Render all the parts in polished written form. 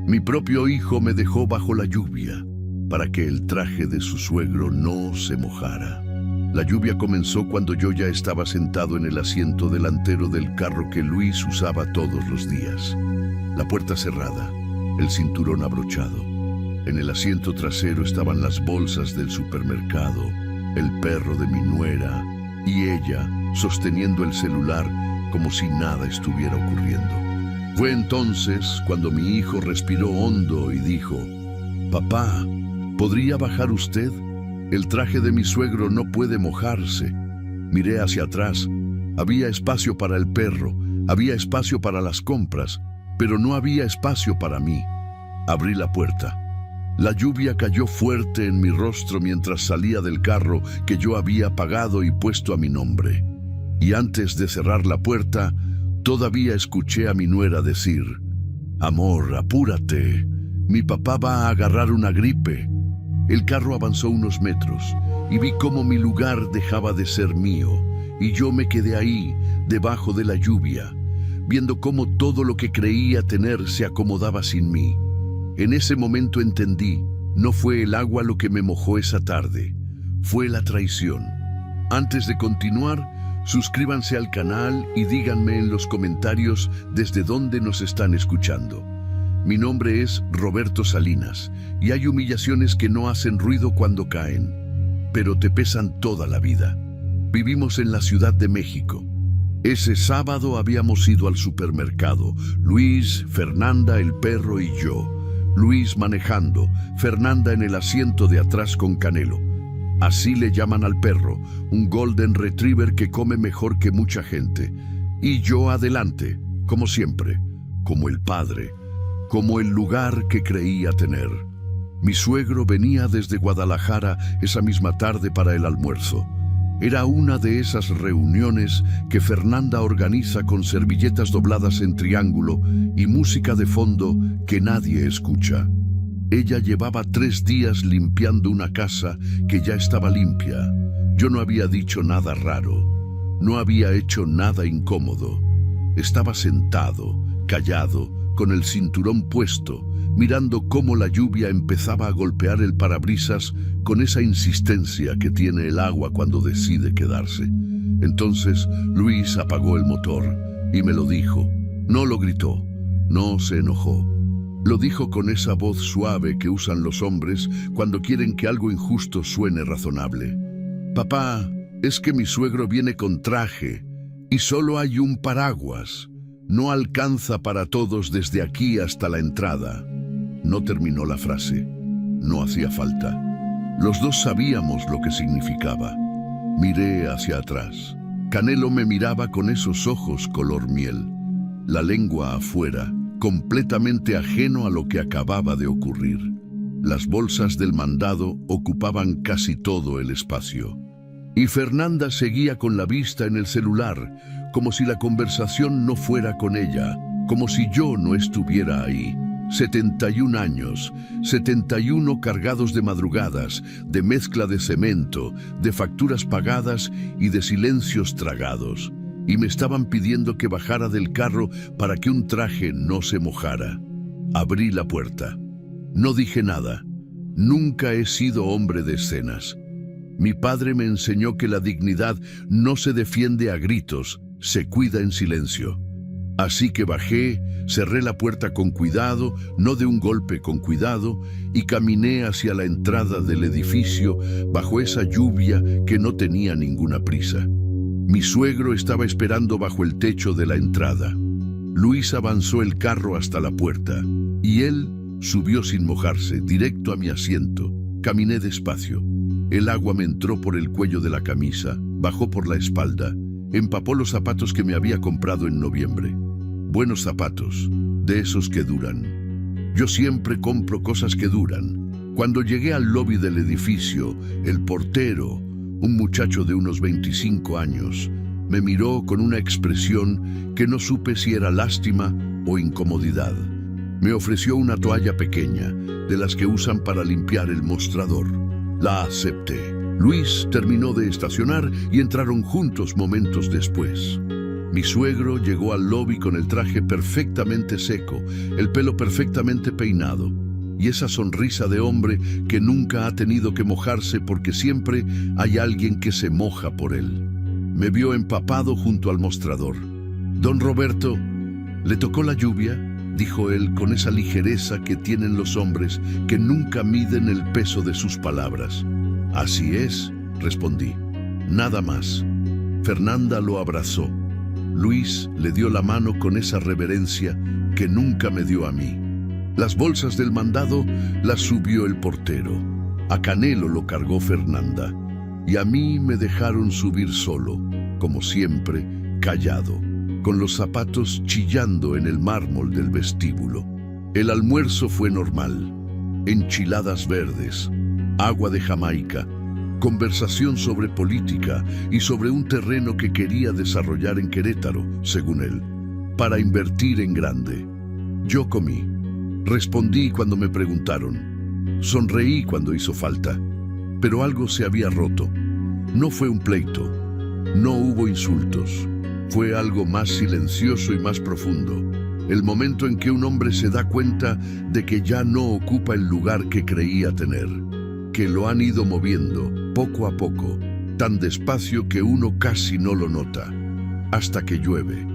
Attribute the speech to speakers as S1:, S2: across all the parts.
S1: Mi propio hijo me dejó bajo la lluvia para que el traje de su suegro no se mojara. La lluvia comenzó cuando yo ya estaba sentado en el asiento delantero del carro que Luis usaba todos los días. La puerta cerrada, el cinturón abrochado. En el asiento trasero estaban las bolsas del supermercado, el perro de mi nuera y ella sosteniendo el celular como si nada estuviera ocurriendo. Fue entonces cuando mi hijo respiró hondo y dijo: «Papá, ¿podría bajar usted? El traje de mi suegro no puede mojarse». Miré hacia atrás. Había espacio para el perro, había espacio para las compras, pero no había espacio para mí. Abrí la puerta. La lluvia cayó fuerte en mi rostro mientras salía del carro que yo había pagado y puesto a mi nombre. Y antes de cerrar la puerta, todavía escuché a mi nuera decir: «Amor, apúrate, mi papá va a agarrar una gripe». El carro avanzó unos metros y vi cómo mi lugar dejaba de ser mío y yo me quedé ahí, debajo de la lluvia, viendo cómo todo lo que creía tener se acomodaba sin mí. En ese momento entendí, no fue el agua lo que me mojó esa tarde, fue la traición. Antes de continuar, suscríbanse al canal y díganme en los comentarios desde dónde nos están escuchando. Mi nombre es Roberto Salinas y hay humillaciones que no hacen ruido cuando caen, pero te pesan toda la vida. Vivimos en la Ciudad de México. Ese sábado habíamos ido al supermercado, Luis, Fernanda, el perro y yo. Luis manejando, Fernanda en el asiento de atrás con Canelo. Así le llaman al perro, un Golden Retriever que come mejor que mucha gente. Y yo adelante, como siempre, como el padre, como el lugar que creía tener. Mi suegro venía desde Guadalajara esa misma tarde para el almuerzo. Era una de esas reuniones que Fernanda organiza con servilletas dobladas en triángulo y música de fondo que nadie escucha. Ella llevaba 3 días limpiando una casa que ya estaba limpia. Yo no había dicho nada raro, no había hecho nada incómodo. Estaba sentado, callado, con el cinturón puesto, mirando cómo la lluvia empezaba a golpear el parabrisas con esa insistencia que tiene el agua cuando decide quedarse. Entonces Luis apagó el motor y me lo dijo. No lo gritó, no se enojó. Lo dijo con esa voz suave que usan los hombres cuando quieren que algo injusto suene razonable. «Papá, es que mi suegro viene con traje y solo hay un paraguas. No alcanza para todos desde aquí hasta la entrada». No terminó la frase. No hacía falta. Los dos sabíamos lo que significaba. Miré hacia atrás. Canelo me miraba con esos ojos color miel, la lengua afuera, completamente ajeno a lo que acababa de ocurrir. Las bolsas del mandado ocupaban casi todo el espacio. Y Fernanda seguía con la vista en el celular, como si la conversación no fuera con ella, como si yo no estuviera ahí. 71 años, 71 cargados de madrugadas, de mezcla de cemento, de facturas pagadas y de silencios tragados. Y me estaban pidiendo que bajara del carro para que un traje no se mojara. Abrí la puerta. No dije nada. Nunca he sido hombre de escenas. Mi padre me enseñó que la dignidad no se defiende a gritos, se cuida en silencio. Así que bajé, cerré la puerta con cuidado, no de un golpe, con cuidado, y caminé hacia la entrada del edificio bajo esa lluvia que no tenía ninguna prisa. Mi suegro estaba esperando bajo el techo de la entrada. Luis avanzó el carro hasta la puerta, y él subió sin mojarse, directo a mi asiento. Caminé despacio. El agua me entró por el cuello de la camisa, bajó por la espalda, empapó los zapatos que me había comprado en noviembre. Buenos zapatos, de esos que duran. Yo siempre compro cosas que duran. Cuando llegué al lobby del edificio, el portero, un muchacho de unos 25 años, me miró con una expresión que no supe si era lástima o incomodidad. Me ofreció una toalla pequeña, de las que usan para limpiar el mostrador. La acepté. Luis terminó de estacionar y entraron juntos momentos después. Mi suegro llegó al lobby con el traje perfectamente seco, el pelo perfectamente peinado, y esa sonrisa de hombre que nunca ha tenido que mojarse porque siempre hay alguien que se moja por él. Me vio empapado junto al mostrador. «Don Roberto, ¿le tocó la lluvia?», dijo él con esa ligereza que tienen los hombres que nunca miden el peso de sus palabras. «Así es», respondí. Nada más. Fernanda lo abrazó. Luis le dio la mano con esa reverencia que nunca me dio a mí. Las bolsas del mandado las subió el portero. A Canelo lo cargó Fernanda. Y a mí me dejaron subir solo, como siempre, callado, con los zapatos chillando en el mármol del vestíbulo. El almuerzo fue normal. Enchiladas verdes, agua de Jamaica, conversación sobre política y sobre un terreno que quería desarrollar en Querétaro, según él, para invertir en grande. Yo comí. Respondí cuando me preguntaron. Sonreí cuando hizo falta. Pero algo se había roto. No fue un pleito. No hubo insultos. Fue algo más silencioso y más profundo. El momento en que un hombre se da cuenta de que ya no ocupa el lugar que creía tener. Que lo han ido moviendo, poco a poco, tan despacio que uno casi no lo nota. Hasta que llueve.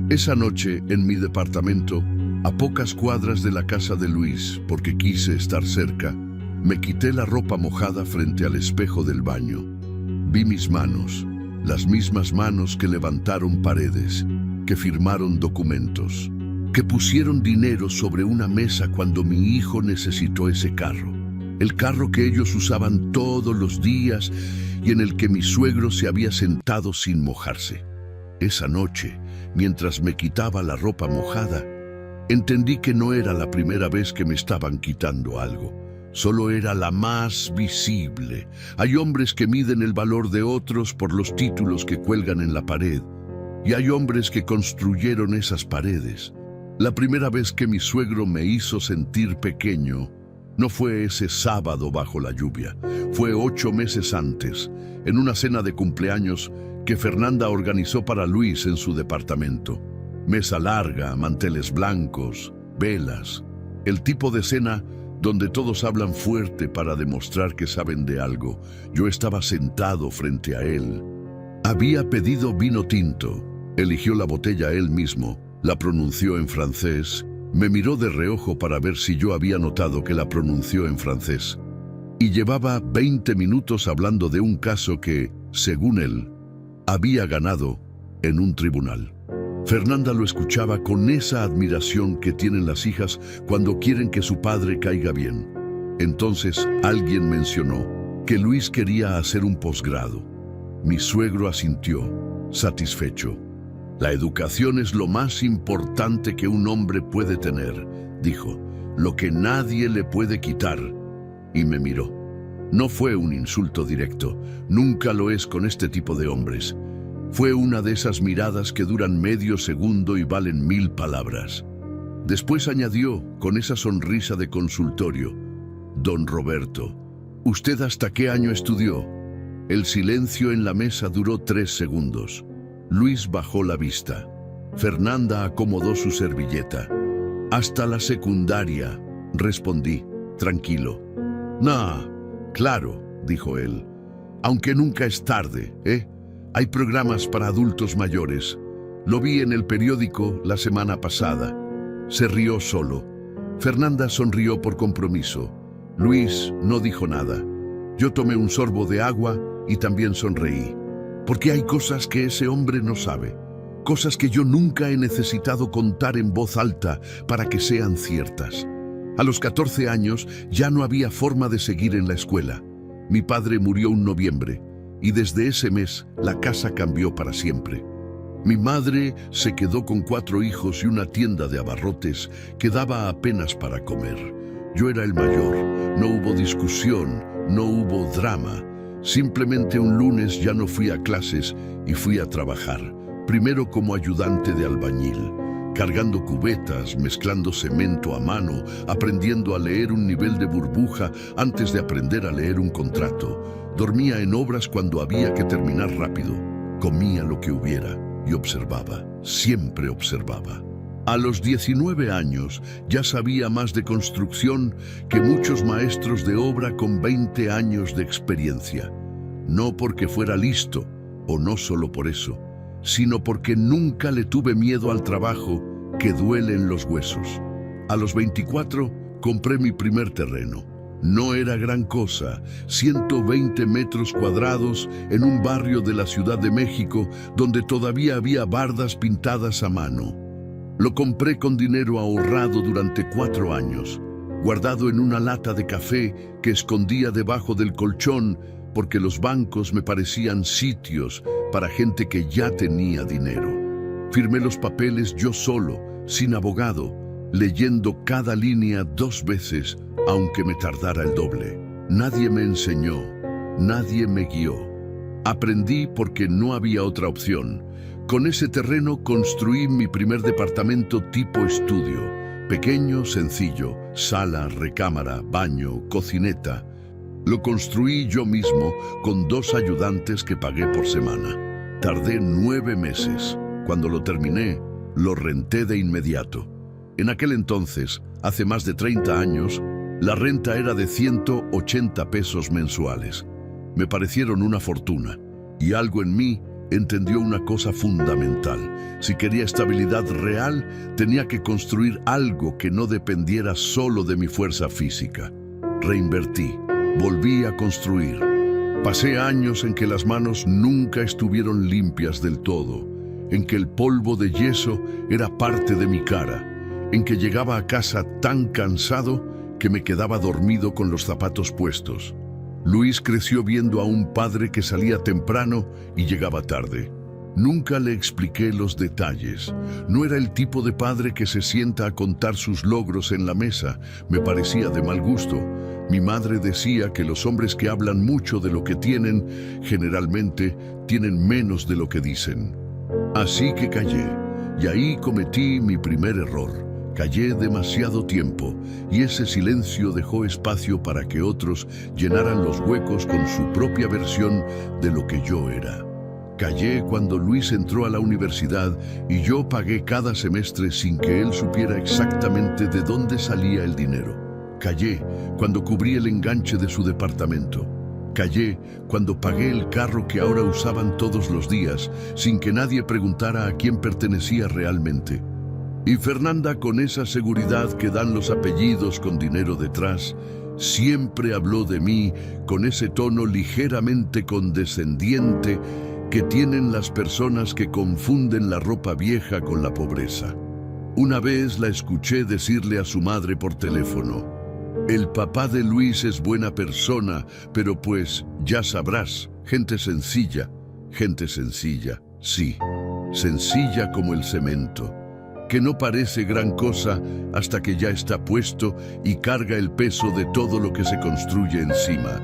S1: Esa noche, en mi departamento, a pocas cuadras de la casa de Luis, porque quise estar cerca, me quité la ropa mojada frente al espejo del baño. Vi mis manos, las mismas manos que levantaron paredes, que firmaron documentos, que pusieron dinero sobre una mesa cuando mi hijo necesitó ese carro. El carro que ellos usaban todos los días y en el que mi suegro se había sentado sin mojarse. Esa noche, mientras me quitaba la ropa mojada, entendí que no era la primera vez que me estaban quitando algo. Solo era la más visible. Hay hombres que miden el valor de otros por los títulos que cuelgan en la pared. Y hay hombres que construyeron esas paredes. La primera vez que mi suegro me hizo sentir pequeño no fue ese sábado bajo la lluvia. Fue 8 meses antes, en una cena de cumpleaños que Fernanda organizó para Luis en su departamento. Mesa larga, manteles blancos, velas. El tipo de cena donde todos hablan fuerte para demostrar que saben de algo. Yo estaba sentado frente a él. Había pedido vino tinto. Eligió la botella él mismo, la pronunció en francés, me miró de reojo para ver si yo había notado que la pronunció en francés. Y llevaba 20 minutos hablando de un caso que, según él, había ganado en un tribunal. Fernanda lo escuchaba con esa admiración que tienen las hijas cuando quieren que su padre caiga bien. Entonces alguien mencionó que Luis quería hacer un posgrado. Mi suegro asintió, satisfecho. «La educación es lo más importante que un hombre puede tener», dijo, «lo que nadie le puede quitar». Y me miró. No fue un insulto directo, nunca lo es con este tipo de hombres. Fue una de esas miradas que duran medio segundo y valen 1000 palabras. Después añadió, con esa sonrisa de consultorio, «Don Roberto, ¿usted hasta qué año estudió?». El silencio en la mesa duró 3 segundos. Luis bajó la vista. Fernanda acomodó su servilleta. «Hasta la secundaria», respondí, tranquilo. «No, claro», dijo él. «Aunque nunca es tarde, ¿eh? Hay programas para adultos mayores. Lo vi en el periódico la semana pasada». Se rió solo. Fernanda sonrió por compromiso. Luis no dijo nada. Yo tomé un sorbo de agua y también sonreí. Porque hay cosas que ese hombre no sabe. Cosas que yo nunca he necesitado contar en voz alta para que sean ciertas. A los 14 años ya no había forma de seguir en la escuela. Mi padre murió un noviembre y desde ese mes la casa cambió para siempre. Mi madre se quedó con 4 hijos y una tienda de abarrotes que daba apenas para comer. Yo era el mayor. No hubo discusión, no hubo drama. Simplemente un lunes ya no fui a clases y fui a trabajar. Primero como ayudante de albañil, cargando cubetas, mezclando cemento a mano, aprendiendo a leer un nivel de burbuja antes de aprender a leer un contrato. Dormía en obras cuando había que terminar rápido. Comía lo que hubiera. y observaba, siempre observaba. A los 19 años ya sabía más de construcción que muchos maestros de obra con 20 años de experiencia. No porque fuera listo, o no solo por eso, sino porque nunca le tuve miedo al trabajo que duele en los huesos. A los 24 compré mi primer terreno. No era gran cosa, 120 metros cuadrados en un barrio de la Ciudad de México donde todavía había bardas pintadas a mano. Lo compré con dinero ahorrado durante 4 años, guardado en una lata de café que escondía debajo del colchón porque los bancos me parecían sitios para gente que ya tenía dinero. Firmé los papeles yo solo, sin abogado, leyendo cada línea 2 veces, aunque me tardara el doble. Nadie me enseñó, nadie me guió. Aprendí porque no había otra opción. Con ese terreno construí mi primer departamento tipo estudio. Pequeño, sencillo, sala, recámara, baño, cocineta. Lo construí yo mismo con 2 ayudantes que pagué por semana. Tardé 9 meses. Cuando lo terminé, lo renté de inmediato. En aquel entonces, hace más de 30 años, la renta era de 180 pesos mensuales. Me parecieron una fortuna, y algo en mí entendió una cosa fundamental. Si quería estabilidad real, tenía que construir algo que no dependiera solo de mi fuerza física. Reinvertí, volví a construir. Pasé años en que las manos nunca estuvieron limpias del todo, en que el polvo de yeso era parte de mi cara, en que llegaba a casa tan cansado que me quedaba dormido con los zapatos puestos. Luis creció viendo a un padre que salía temprano y llegaba tarde. Nunca le expliqué los detalles. No era el tipo de padre que se sienta a contar sus logros en la mesa. Me parecía de mal gusto. Mi madre decía que los hombres que hablan mucho de lo que tienen, generalmente tienen menos de lo que dicen. Así que callé, y ahí cometí mi primer error. Callé demasiado tiempo, y ese silencio dejó espacio para que otros llenaran los huecos con su propia versión de lo que yo era. Callé cuando Luis entró a la universidad y yo pagué cada semestre sin que él supiera exactamente de dónde salía el dinero. Callé cuando cubrí el enganche de su departamento. Callé cuando pagué el carro que ahora usaban todos los días, sin que nadie preguntara a quién pertenecía realmente. Y Fernanda, con esa seguridad que dan los apellidos con dinero detrás, siempre habló de mí con ese tono ligeramente condescendiente que tienen las personas que confunden la ropa vieja con la pobreza. Una vez la escuché decirle a su madre por teléfono: «El papá de Luis es buena persona, pero pues, ya sabrás, gente sencilla, sí, sencilla como el cemento, que no parece gran cosa hasta que ya está puesto y carga el peso de todo lo que se construye encima».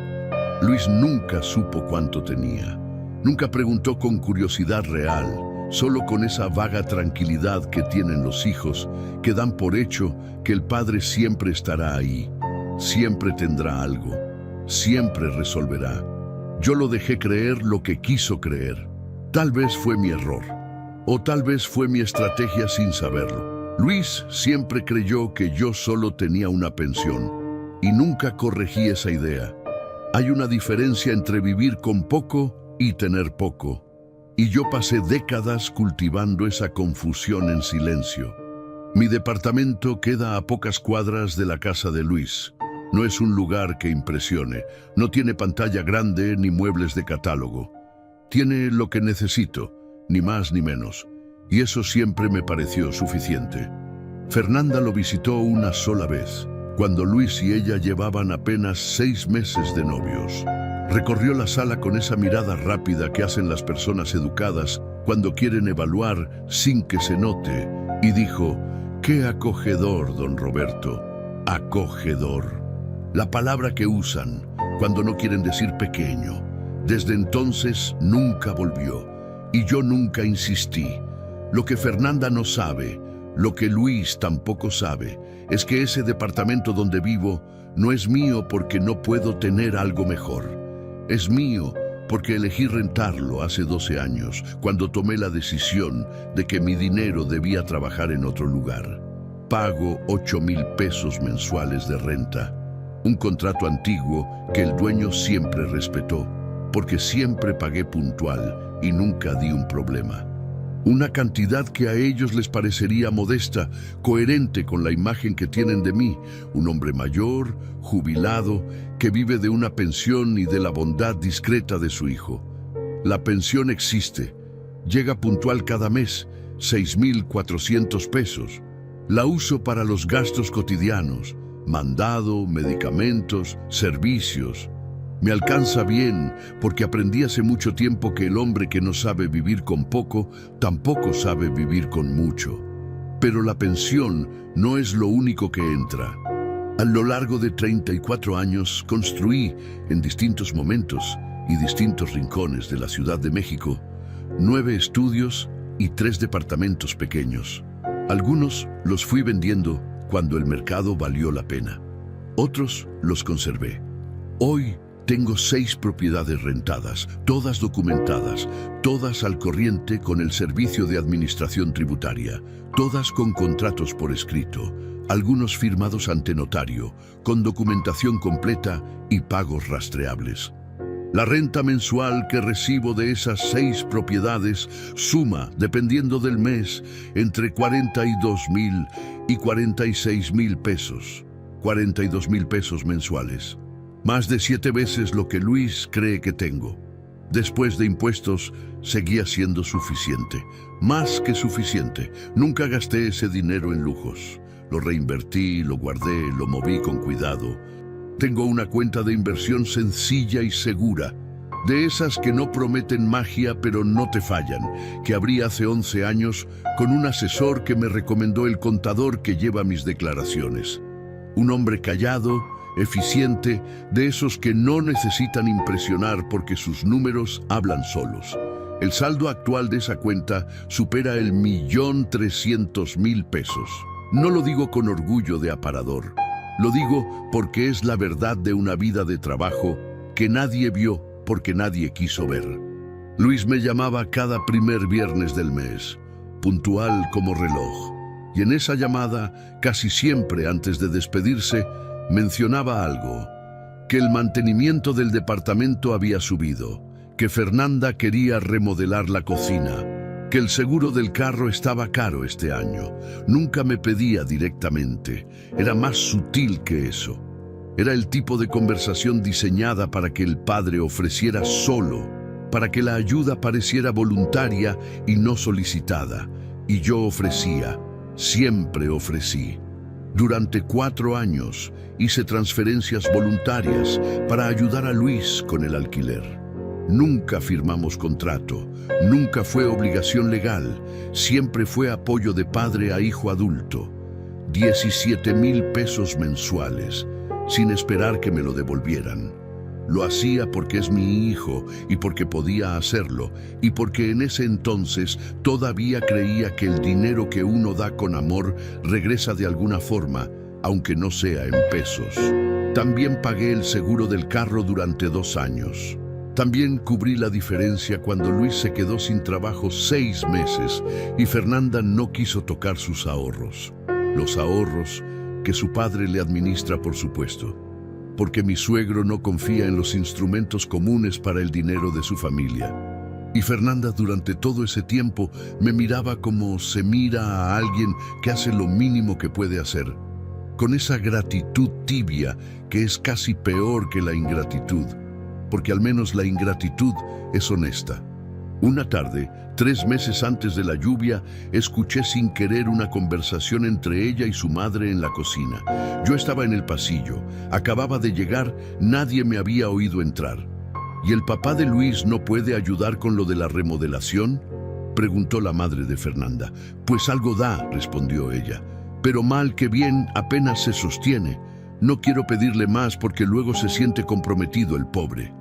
S1: Luis nunca supo cuánto tenía. Nunca preguntó con curiosidad real, solo con esa vaga tranquilidad que tienen los hijos, que dan por hecho que el padre siempre estará ahí, siempre tendrá algo, siempre resolverá. Yo lo dejé creer lo que quiso creer. Tal vez fue mi error, o tal vez fue mi estrategia sin saberlo. Luis siempre creyó que yo solo tenía una pensión, y nunca corregí esa idea. Hay una diferencia entre vivir con poco y tener poco, y yo pasé décadas cultivando esa confusión en silencio. Mi departamento queda a pocas cuadras de la casa de Luis. No es un lugar que impresione, no tiene pantalla grande ni muebles de catálogo. Tiene lo que necesito, ni más ni menos, y eso siempre me pareció suficiente. Fernanda lo visitó una sola vez, cuando Luis y ella llevaban apenas 6 meses de novios. Recorrió la sala con esa mirada rápida que hacen las personas educadas cuando quieren evaluar sin que se note, y dijo: «Qué acogedor, don Roberto, acogedor». La palabra que usan cuando no quieren decir pequeño. Desde entonces nunca volvió, y yo nunca insistí. Lo que Fernanda no sabe, lo que Luis tampoco sabe, es que ese departamento donde vivo no es mío porque no puedo tener algo mejor. Es mío porque elegí rentarlo hace 12 años, cuando tomé la decisión de que mi dinero debía trabajar en otro lugar. Pago 8,000 pesos mensuales de renta, un contrato antiguo que el dueño siempre respetó, porque siempre pagué puntual y nunca di un problema. Una cantidad que a ellos les parecería modesta, coherente con la imagen que tienen de mí, un hombre mayor, jubilado, que vive de una pensión y de la bondad discreta de su hijo. La pensión existe, llega puntual cada mes, 6,400 pesos. La uso para los gastos cotidianos, mandado, medicamentos, servicios. Me alcanza bien porque aprendí hace mucho tiempo que el hombre que no sabe vivir con poco, tampoco sabe vivir con mucho. Pero la pensión no es lo único que entra. A lo largo de 34 años construí, en distintos momentos y distintos rincones de la Ciudad de México, 9 estudios y 3 departamentos pequeños. Algunos los fui vendiendo cuando el mercado valió la pena. Otros los conservé. Hoy tengo 6 propiedades rentadas, todas documentadas, todas al corriente con el Servicio de Administración Tributaria, todas con contratos por escrito, algunos firmados ante notario, con documentación completa y pagos rastreables. La renta mensual que recibo de esas 6 propiedades suma, dependiendo del mes, entre 42,000 y 46,000 pesos. 42,000 pesos mensuales. Más de 7 veces lo que Luis cree que tengo. Después de impuestos, seguía siendo suficiente. Más que suficiente. Nunca gasté ese dinero en lujos. Lo reinvertí, lo guardé, lo moví con cuidado. Tengo una cuenta de inversión sencilla y segura, de esas que no prometen magia pero no te fallan, que abrí hace 11 años con un asesor que me recomendó el contador que lleva mis declaraciones. Un hombre callado, eficiente, de esos que no necesitan impresionar porque sus números hablan solos. El saldo actual de esa cuenta supera el 1,300,000 pesos. No lo digo con orgullo de aparador. Lo digo porque es la verdad de una vida de trabajo que nadie vio porque nadie quiso ver. Luis me llamaba cada primer viernes del mes, puntual como reloj. Y en esa llamada, casi siempre antes de despedirse, mencionaba algo, que el mantenimiento del departamento había subido, que Fernanda quería remodelar la cocina, que el seguro del carro estaba caro este año. Nunca me pedía directamente, era más sutil que eso. Era el tipo de conversación diseñada para que el padre ofreciera solo, para que la ayuda pareciera voluntaria y no solicitada. Y yo ofrecía, siempre ofrecí. Durante 4 años hice transferencias voluntarias para ayudar a Luis con el alquiler. Nunca firmamos contrato, nunca fue obligación legal, siempre fue apoyo de padre a hijo adulto. 17,000 pesos mensuales, sin esperar que me lo devolvieran. Lo hacía porque es mi hijo y porque podía hacerlo, y porque en ese entonces todavía creía que el dinero que uno da con amor regresa de alguna forma, aunque no sea en pesos. También pagué el seguro del carro durante 2 años. También cubrí la diferencia cuando Luis se quedó sin trabajo 6 meses y Fernanda no quiso tocar sus ahorros. Los ahorros que su padre le administra, por supuesto, porque mi suegro no confía en los instrumentos comunes para el dinero de su familia. Y Fernanda durante todo ese tiempo me miraba como se mira a alguien que hace lo mínimo que puede hacer, con esa gratitud tibia que es casi peor que la ingratitud, porque al menos la ingratitud es honesta. Una tarde, 3 meses antes de la lluvia, escuché sin querer una conversación entre ella y su madre en la cocina. Yo estaba en el pasillo, acababa de llegar, nadie me había oído entrar. ¿Y el papá de Luis no puede ayudar con lo de la remodelación?, preguntó la madre de Fernanda. Pues algo da, respondió ella, pero mal que bien apenas se sostiene. No quiero pedirle más porque luego se siente comprometido el pobre.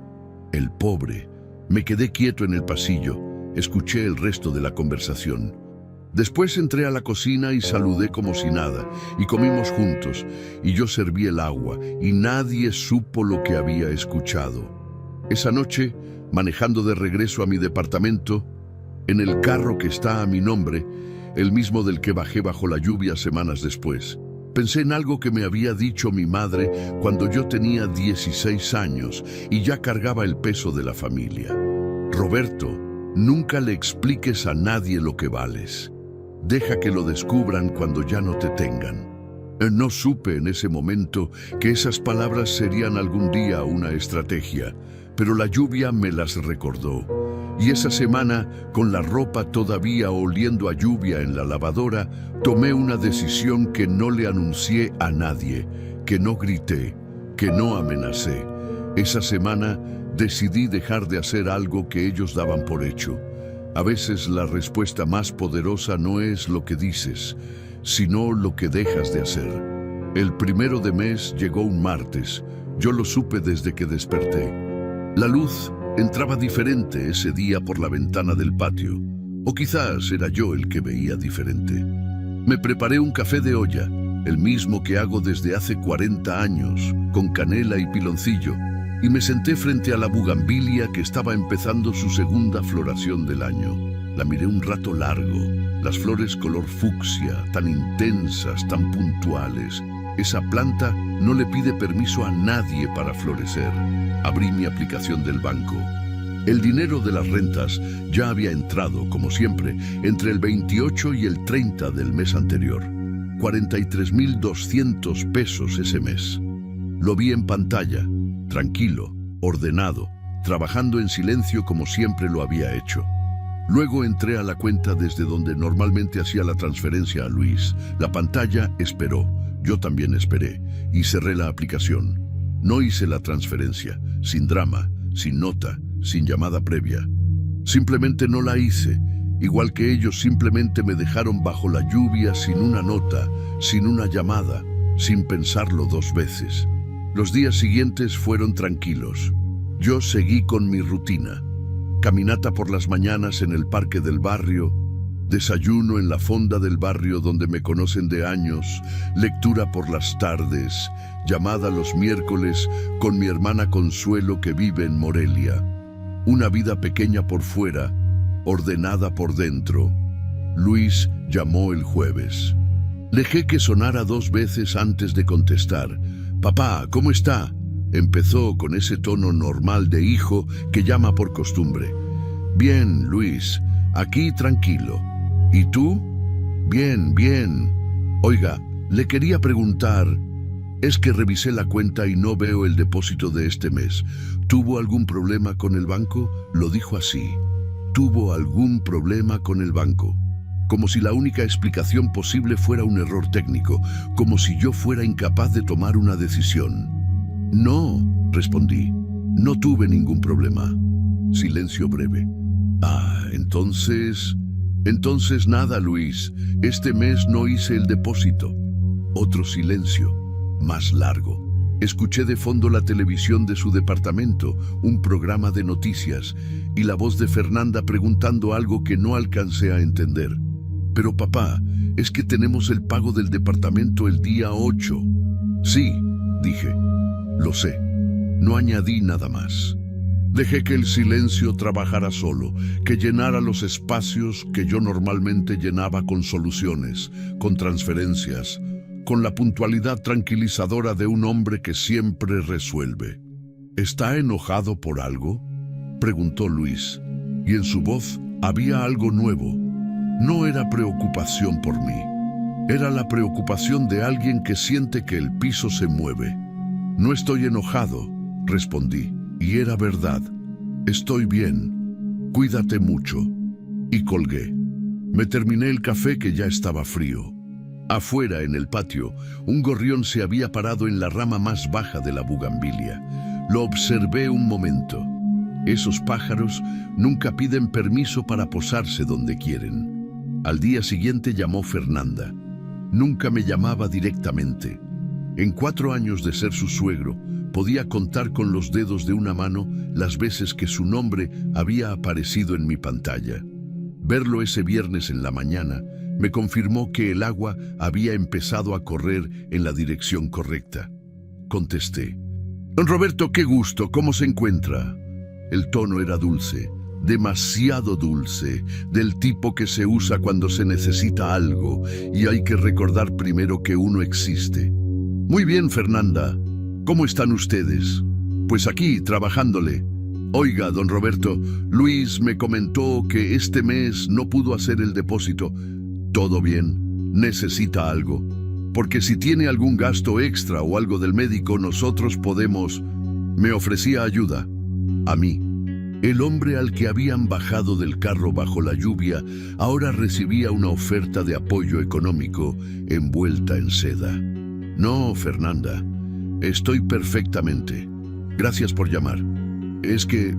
S1: El pobre. Me quedé quieto en el pasillo. Escuché el resto de la conversación. Después entré a la cocina y saludé como si nada, y comimos juntos, y yo serví el agua, y nadie supo lo que había escuchado. Esa noche manejando de regreso a mi departamento, en el carro que está a mi nombre, el mismo del que bajé bajo la lluvia semanas después. Pensé en algo que me había dicho mi madre cuando yo tenía 16 años y ya cargaba el peso de la familia. Roberto, nunca le expliques a nadie lo que vales. Deja que lo descubran cuando ya no te tengan. No supe en ese momento que esas palabras serían algún día una estrategia, pero la lluvia me las recordó. Y esa semana, con la ropa todavía oliendo a lluvia en la lavadora, tomé una decisión que no le anuncié a nadie, que no grité, que no amenacé. Esa semana decidí dejar de hacer algo que ellos daban por hecho. A veces la respuesta más poderosa no es lo que dices, sino lo que dejas de hacer. El 1 de mes llegó un martes. Yo lo supe desde que desperté. La luz entraba diferente ese día por la ventana del patio, o quizás era yo el que veía diferente. Me preparé un café de olla, el mismo que hago desde hace 40 años, con canela y piloncillo, y me senté frente a la bugambilia que estaba empezando su segunda floración del año. La miré un rato largo, las flores color fucsia, tan intensas, tan puntuales. Esa planta no le pide permiso a nadie para florecer. Abrí mi aplicación del banco. El dinero de las rentas ya había entrado, como siempre, entre el 28 y el 30 del mes anterior. 43,200 pesos ese mes. Lo vi en pantalla, tranquilo, ordenado, trabajando en silencio como siempre lo había hecho. Luego entré a la cuenta desde donde normalmente hacía la transferencia a Luis. La pantalla esperó, yo también esperé, y cerré la aplicación. No hice la transferencia, sin drama, sin nota, sin llamada previa. Simplemente no la hice, igual que ellos simplemente me dejaron bajo la lluvia sin una nota, sin una llamada, sin pensarlo 2 veces. Los días siguientes fueron tranquilos. Yo seguí con mi rutina. Caminata por las mañanas en el parque del barrio, desayuno en la fonda del barrio donde me conocen de años, lectura por las tardes, llamada los miércoles con mi hermana Consuelo que vive en Morelia. Una vida pequeña por fuera, ordenada por dentro. Luis llamó el jueves. Dejé que sonara 2 veces antes de contestar. «Papá, ¿cómo está?», empezó con ese tono normal de hijo que llama por costumbre. «Bien, Luis, aquí tranquilo. ¿Y tú?». «Bien, bien. Oiga, le quería preguntar, es que revisé la cuenta y no veo el depósito de este mes. ¿Tuvo algún problema con el banco?». Lo dijo así. «Tuvo algún problema con el banco». Como si la única explicación posible fuera un error técnico, como si yo fuera incapaz de tomar una decisión. «No», respondí, «no tuve ningún problema». Silencio breve. Entonces nada, Luis, este mes no hice el depósito». Otro silencio, más largo. Escuché de fondo la televisión de su departamento, un programa de noticias, y la voz de Fernanda preguntando algo que no alcancé a entender. «Pero papá, es que tenemos el pago del departamento el día 8. «Sí», dije. «Lo sé». No añadí nada más. Dejé que el silencio trabajara solo, que llenara los espacios que yo normalmente llenaba con soluciones, con transferencias, con la puntualidad tranquilizadora de un hombre que siempre resuelve. «¿Está enojado por algo?», preguntó Luis, y en su voz había algo nuevo. No era preocupación por mí, era la preocupación de alguien que siente que el piso se mueve. «No estoy enojado», respondí, y era verdad. «Estoy bien. Cuídate mucho». Y colgué. Me terminé el café que ya estaba frío. Afuera, en el patio, un gorrión se había parado en la rama más baja de la bugambilia. Lo observé un momento. Esos pájaros nunca piden permiso para posarse donde quieren. Al día siguiente llamó Fernanda. Nunca me llamaba directamente. En 4 años de ser su suegro, podía contar con los dedos de una mano las veces que su nombre había aparecido en mi pantalla. Verlo ese viernes en la mañana me confirmó que el agua había empezado a correr en la dirección correcta. Contesté. «Don Roberto, qué gusto, ¿cómo se encuentra?». El tono era dulce, demasiado dulce, del tipo que se usa cuando se necesita algo y hay que recordar primero que uno existe. Muy bien, Fernanda. ¿Cómo están ustedes? Pues aquí, trabajándole. Oiga, don Roberto, Luis me comentó que este mes no pudo hacer el depósito. Todo bien, necesita algo. Porque si tiene algún gasto extra o algo del médico, nosotros podemos... Me ofrecía ayuda. A mí. El hombre al que habían bajado del carro bajo la lluvia ahora recibía una oferta de apoyo económico envuelta en seda. No, Fernanda, estoy perfectamente. Gracias por llamar. Es que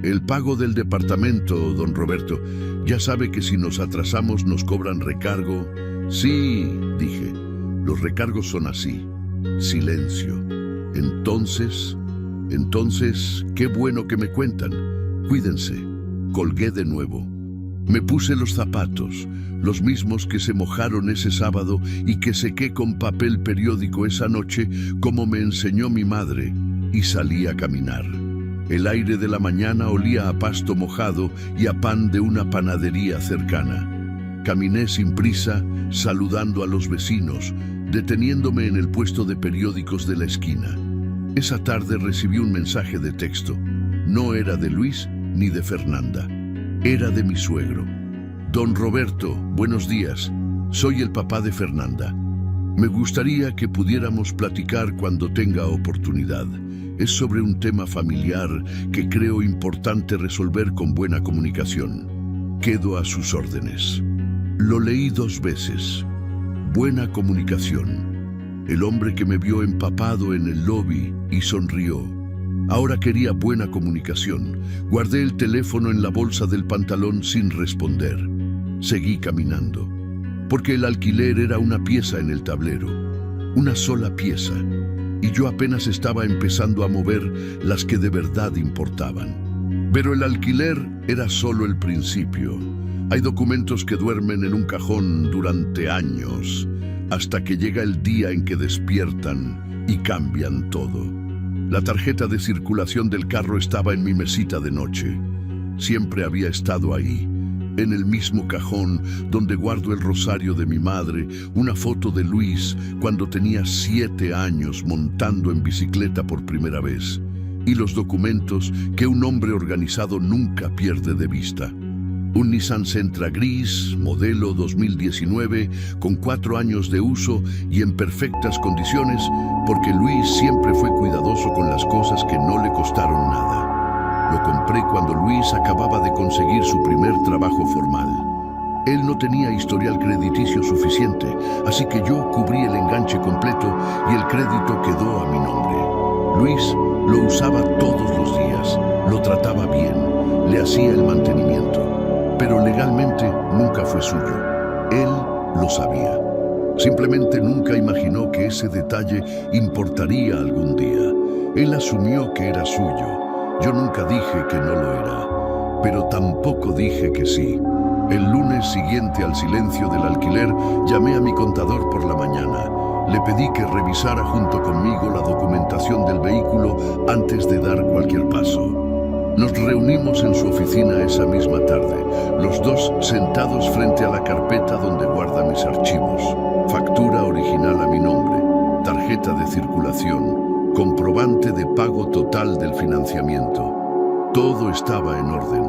S1: el pago del departamento, don Roberto, ya sabe que si nos atrasamos nos cobran recargo. Sí, dije, los recargos son así. Silencio. Entonces, qué bueno que me cuentan. Cuídense. Colgué de nuevo. Me puse los zapatos, los mismos que se mojaron ese sábado y que sequé con papel periódico esa noche, como me enseñó mi madre, y salí a caminar. El aire de la mañana olía a pasto mojado y a pan de una panadería cercana. Caminé sin prisa, saludando a los vecinos, deteniéndome en el puesto de periódicos de la esquina. Esa tarde recibí un mensaje de texto. No era de Luis ni de Fernanda. Era de mi suegro. Don Roberto, buenos días. Soy el papá de Fernanda. Me gustaría que pudiéramos platicar cuando tenga oportunidad. Es sobre un tema familiar que creo importante resolver con buena comunicación. Quedo a sus órdenes. Lo leí 2 veces. Buena comunicación. El hombre que me vio empapado en el lobby y sonrió. Ahora quería buena comunicación. Guardé el teléfono en la bolsa del pantalón sin responder. Seguí caminando, porque el alquiler era una pieza en el tablero, una sola pieza, y yo apenas estaba empezando a mover las que de verdad importaban. Pero el alquiler era solo el principio. Hay documentos que duermen en un cajón durante años, hasta que llega el día en que despiertan y cambian todo. La tarjeta de circulación del carro estaba en mi mesita de noche. Siempre había estado ahí, en el mismo cajón donde guardo el rosario de mi madre, una foto de Luis cuando tenía 7 años montando en bicicleta por primera vez, y los documentos que un hombre organizado nunca pierde de vista. Un Nissan Sentra gris, modelo 2019, con 4 años de uso y en perfectas condiciones, porque Luis siempre fue cuidadoso con las cosas que no le costaron nada. Lo compré cuando Luis acababa de conseguir su primer trabajo formal. Él no tenía historial crediticio suficiente, así que yo cubrí el enganche completo y el crédito quedó a mi nombre. Luis lo usaba todos los días, lo trataba bien, le hacía el mantenimiento. Pero legalmente nunca fue suyo. Él lo sabía. Simplemente nunca imaginó que ese detalle importaría algún día. Él asumió que era suyo. Yo nunca dije que no lo era, pero tampoco dije que sí. El lunes siguiente al silencio del alquiler, llamé a mi contador por la mañana. Le pedí que revisara junto conmigo la documentación del vehículo antes de dar cualquier paso. Nos reunimos en su oficina esa misma tarde, los dos sentados frente a la carpeta donde guarda mis archivos. Factura original a mi nombre, tarjeta de circulación, comprobante de pago total del financiamiento. Todo estaba en orden,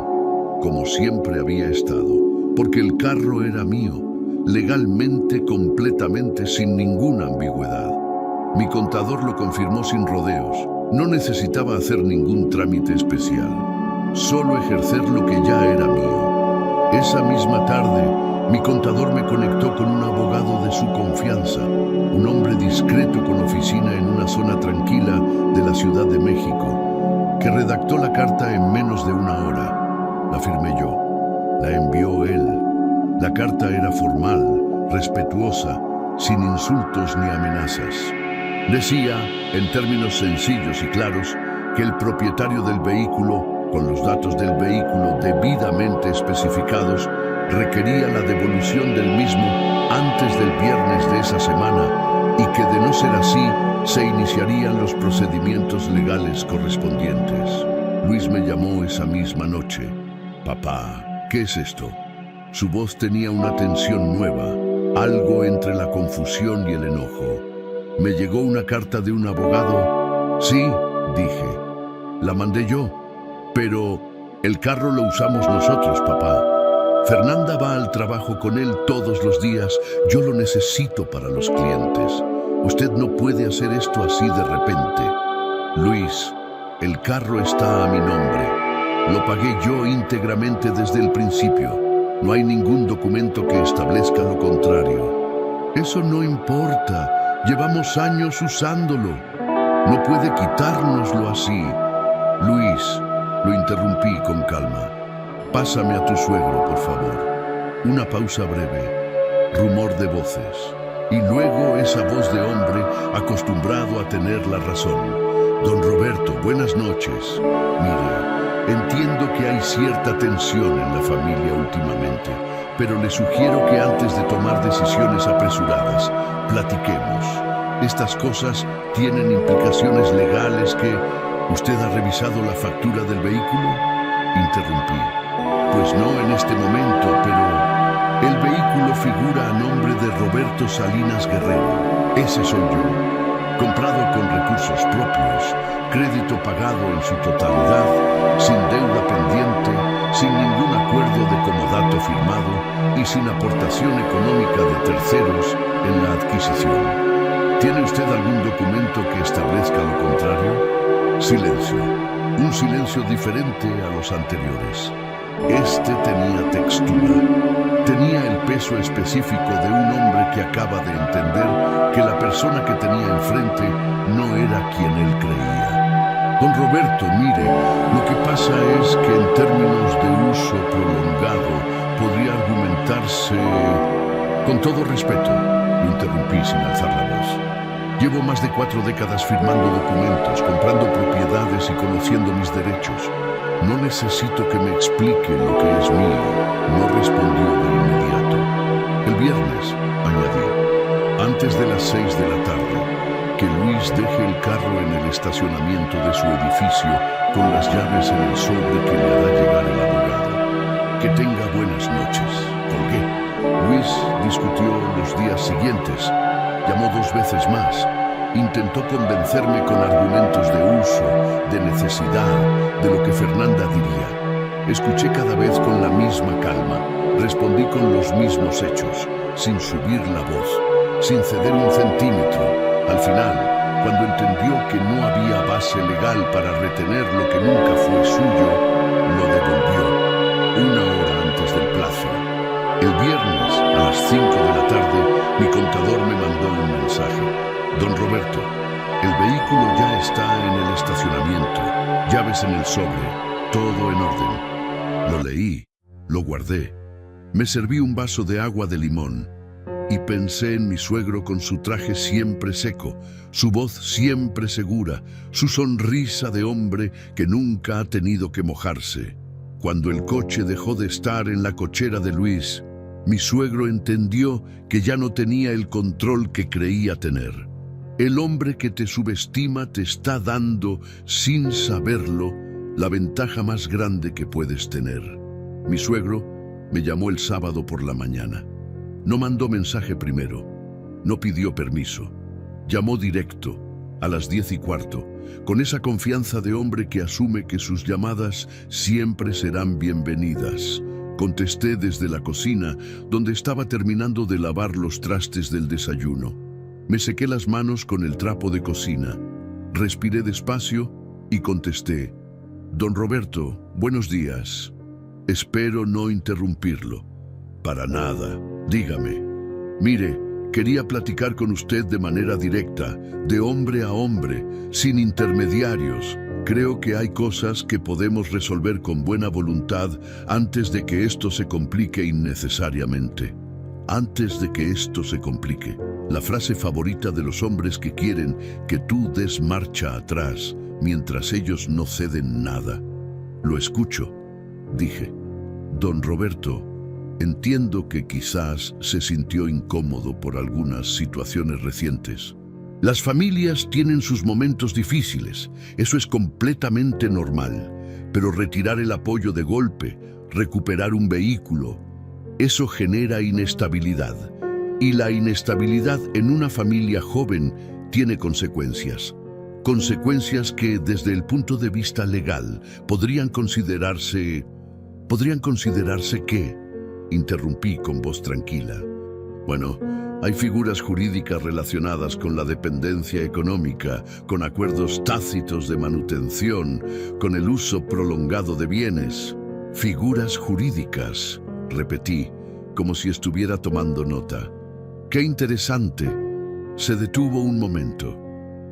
S1: como siempre había estado, porque el carro era mío, legalmente, completamente, sin ninguna ambigüedad. Mi contador lo confirmó sin rodeos. No necesitaba hacer ningún trámite especial, solo ejercer lo que ya era mío. Esa misma tarde, mi contador me conectó con un abogado de su confianza, un hombre discreto con oficina en una zona tranquila de la Ciudad de México, que redactó la carta en menos de 1 hora. La firmé yo, la envió él. La carta era formal, respetuosa, sin insultos ni amenazas. Decía, en términos sencillos y claros, que el propietario del vehículo, con los datos del vehículo debidamente especificados, requería la devolución del mismo antes del viernes de esa semana y que de no ser así, se iniciarían los procedimientos legales correspondientes. Luis me llamó esa misma noche. Papá, ¿qué es esto? Su voz tenía una tensión nueva, algo entre la confusión y el enojo. ¿Me llegó una carta de un abogado? Sí, dije. La mandé yo, pero el carro lo usamos nosotros, papá. Fernanda va al trabajo con él todos los días. Yo lo necesito para los clientes. Usted no puede hacer esto así de repente. Luis, el carro está a mi nombre. Lo pagué yo íntegramente desde el principio. No hay ningún documento que establezca lo contrario. Eso no importa. Llevamos años usándolo. No puede quitárnoslo así. Luis, lo interrumpí con calma. Pásame a tu suegro, por favor. Una pausa breve. Rumor de voces. Y luego esa voz de hombre acostumbrado a tener la razón. Don Roberto, buenas noches. Mire, entiendo que hay cierta tensión en la familia últimamente, pero le sugiero que antes de tomar decisiones apresuradas, platiquemos. Estas cosas tienen implicaciones legales que... ¿Usted ha revisado la factura del vehículo? Interrumpí. Pues no en este momento, pero el vehículo figura a nombre de Roberto Salinas Guerrero. Ese soy yo. Comprado con recursos propios, crédito pagado en su totalidad, sin deuda pendiente, sin ningún acuerdo de comodato firmado y sin aportación económica de terceros en la adquisición. ¿Tiene usted algún documento que establezca lo contrario? Silencio. Un silencio diferente a los anteriores. Este tenía textura. Tenía el peso específico de un hombre que acaba de entender que la persona que tenía enfrente no era quien él creía. Don Roberto, mire, lo que pasa es que en términos de uso prolongado podría argumentarse... Con todo respeto, lo interrumpí sin alzar la voz. Llevo más de 4 décadas firmando documentos, comprando propiedades y conociendo mis derechos. No necesito que me explique lo que es mío, no respondió de inmediato. El viernes, añadí, antes de las 6 de la tarde, que Luis deje el carro en el estacionamiento de su edificio con las llaves en el sobre que le hará llegar el abogado. Que tenga buenas noches. Colgué. Luis discutió los días siguientes. Llamó 2 veces más. Intentó convencerme con argumentos de uso, de necesidad, de lo que Fernanda diría. Escuché cada vez con la misma calma. Respondí con los mismos hechos, sin subir la voz, sin ceder un centímetro. Al final, cuando entendió que no había base legal para retener lo que nunca fue suyo, lo devolvió, 1 hora antes del plazo. El viernes, a las 5 de la tarde, mi contador me mandó un mensaje. Don Roberto, el vehículo ya está en el estacionamiento, llaves en el sobre, todo en orden. Lo leí, lo guardé. Me serví un vaso de agua de limón y pensé en mi suegro con su traje siempre seco, su voz siempre segura, su sonrisa de hombre que nunca ha tenido que mojarse. Cuando el coche dejó de estar en la cochera de Luis, mi suegro entendió que ya no tenía el control que creía tener. El hombre que te subestima te está dando, sin saberlo, la ventaja más grande que puedes tener. Mi suegro me llamó el sábado por la mañana. No mandó mensaje primero, no pidió permiso. Llamó directo, a las 10:15, con esa confianza de hombre que asume que sus llamadas siempre serán bienvenidas. Contesté desde la cocina, donde estaba terminando de lavar los trastes del desayuno. Me sequé las manos con el trapo de cocina. Respiré despacio y contesté: Don Roberto, buenos días. Espero no interrumpirlo. Para nada. Dígame. Mire, quería platicar con usted de manera directa, de hombre a hombre, sin intermediarios. Creo que hay cosas que podemos resolver con buena voluntad antes de que esto se complique innecesariamente. Antes de que esto se complique. La frase favorita de los hombres que quieren que tú des marcha atrás mientras ellos no ceden nada. Lo escucho, dije. Don Roberto, entiendo que quizás se sintió incómodo por algunas situaciones recientes. Las familias tienen sus momentos difíciles, eso es completamente normal. pero retirar el apoyo de golpe, recuperar un vehículo, eso genera inestabilidad. Y la inestabilidad en una familia joven tiene consecuencias. Consecuencias que, desde el punto de vista legal, podrían considerarse que... Interrumpí con voz tranquila. Bueno, hay figuras jurídicas relacionadas con la dependencia económica, con acuerdos tácitos de manutención, con el uso prolongado de bienes. Figuras jurídicas, repetí, como si estuviera tomando nota. ¡Qué interesante! Se detuvo un momento.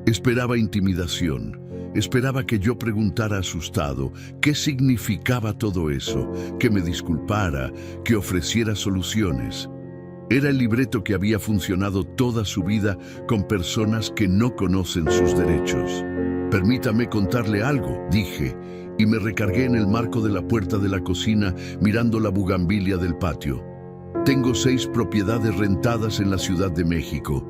S1: Esperaba intimidación. Esperaba que yo preguntara asustado qué significaba todo eso, que me disculpara, que ofreciera soluciones. Era el libreto que había funcionado toda su vida con personas que no conocen sus derechos. Permítame contarle algo, dije, y me recargué en el marco de la puerta de la cocina mirando la bugambilia del patio. Tengo 6 propiedades rentadas en la Ciudad de México,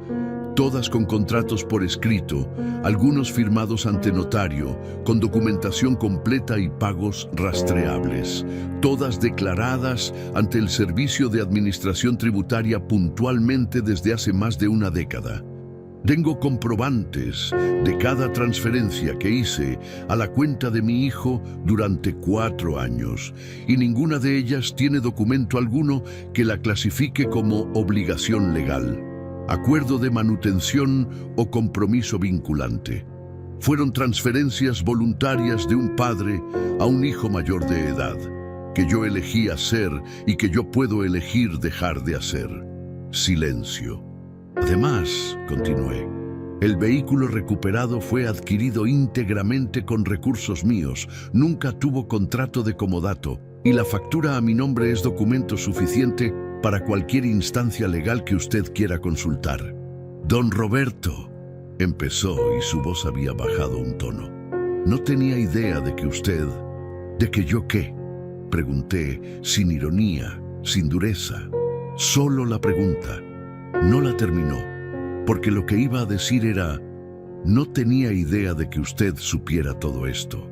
S1: todas con contratos por escrito, algunos firmados ante notario, con documentación completa y pagos rastreables, todas declaradas ante el Servicio de Administración Tributaria puntualmente desde hace más de una década. Tengo comprobantes de cada transferencia que hice a la cuenta de mi hijo durante 4 años, y ninguna de ellas tiene documento alguno que la clasifique como obligación legal, acuerdo de manutención o compromiso vinculante. Fueron transferencias voluntarias de un padre a un hijo mayor de edad, que yo elegí hacer y que yo puedo elegir dejar de hacer. Silencio. Además, continué, el vehículo recuperado fue adquirido íntegramente con recursos míos, nunca tuvo contrato de comodato, y la factura a mi nombre es documento suficiente para cualquier instancia legal que usted quiera consultar. Don Roberto, empezó y su voz había bajado un tono. No tenía idea de que usted... ¿De que yo qué? Pregunté, sin ironía, sin dureza. Solo la pregunta. No la terminó, porque lo que iba a decir era... No tenía idea de que usted supiera todo esto.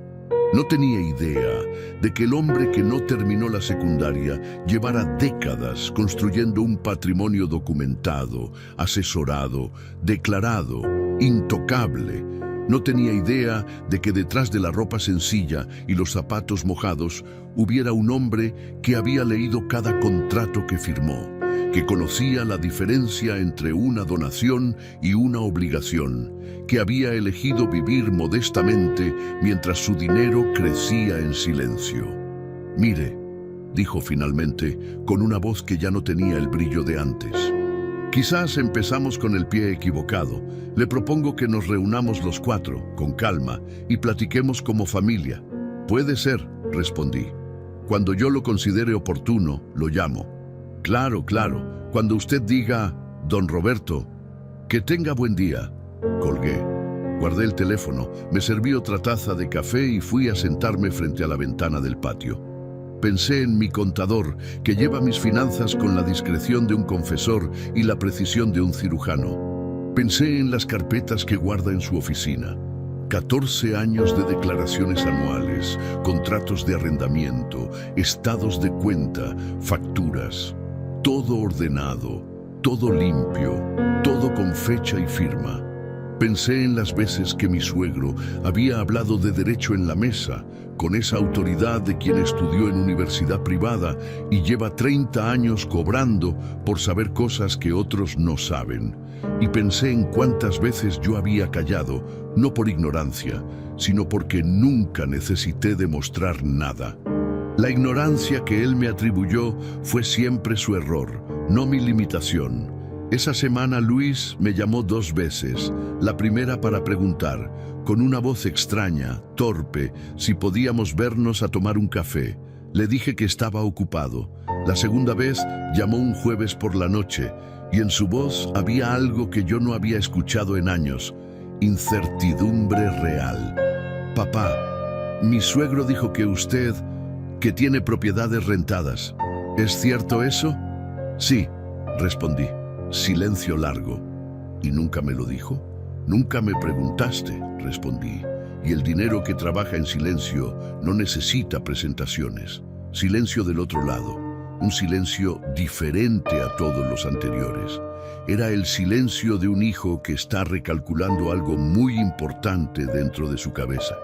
S1: No tenía idea de que el hombre que no terminó la secundaria llevara décadas construyendo un patrimonio documentado, asesorado, declarado, intocable. No tenía idea de que detrás de la ropa sencilla y los zapatos mojados hubiera un hombre que había leído cada contrato que firmó, que conocía la diferencia entre una donación y una obligación, que había elegido vivir modestamente mientras su dinero crecía en silencio. Mire, dijo finalmente, con una voz que ya no tenía el brillo de antes. Quizás empezamos con el pie equivocado. Le propongo que nos reunamos los 4, con calma, y platiquemos como familia. Puede ser, respondí. Cuando yo lo considere oportuno, lo llamo. Claro, claro. Cuando usted diga, don Roberto, que tenga buen día. Colgué. Guardé el teléfono, me serví otra taza de café y fui a sentarme frente a la ventana del patio. Pensé en mi contador, que lleva mis finanzas con la discreción de un confesor y la precisión de un cirujano. Pensé en las carpetas que guarda en su oficina. 14 años de declaraciones anuales, contratos de arrendamiento, estados de cuenta, facturas. Todo ordenado, todo limpio, todo con fecha y firma. Pensé en las veces que mi suegro había hablado de derecho en la mesa, con esa autoridad de quien estudió en universidad privada y lleva 30 años cobrando por saber cosas que otros no saben. Y pensé en cuántas veces yo había callado, no por ignorancia, sino porque nunca necesité demostrar nada. La ignorancia que él me atribuyó fue siempre su error, no mi limitación. Esa semana Luis me llamó 2 veces, la primera para preguntar, con una voz extraña, torpe, si podíamos vernos a tomar un café. Le dije que estaba ocupado. La segunda vez llamó un jueves por la noche, y en su voz había algo que yo no había escuchado en años, incertidumbre real. Papá, mi suegro dijo que usted, que tiene propiedades rentadas. ¿Es cierto eso? Sí, respondí. Silencio largo. ¿Y nunca me lo dijo? Nunca me preguntaste, respondí. y el dinero que trabaja en silencio no necesita presentaciones. Silencio del otro lado, un silencio diferente a todos los anteriores. Era el silencio de un hijo que está recalculando algo muy importante dentro de su cabeza,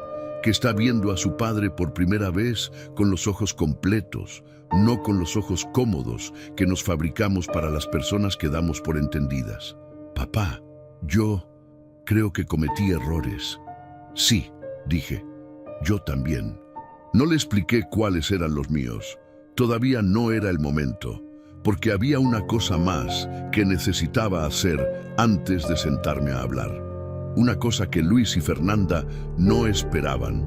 S1: que está viendo a su padre por primera vez con los ojos completos, no con los ojos cómodos que nos fabricamos para las personas que damos por entendidas. Papá, yo creo que cometí errores. Sí, dije, yo también. No le expliqué cuáles eran los míos. Todavía no era el momento, porque había una cosa más que necesitaba hacer antes de sentarme a hablar. Una cosa que Luis y Fernanda no esperaban,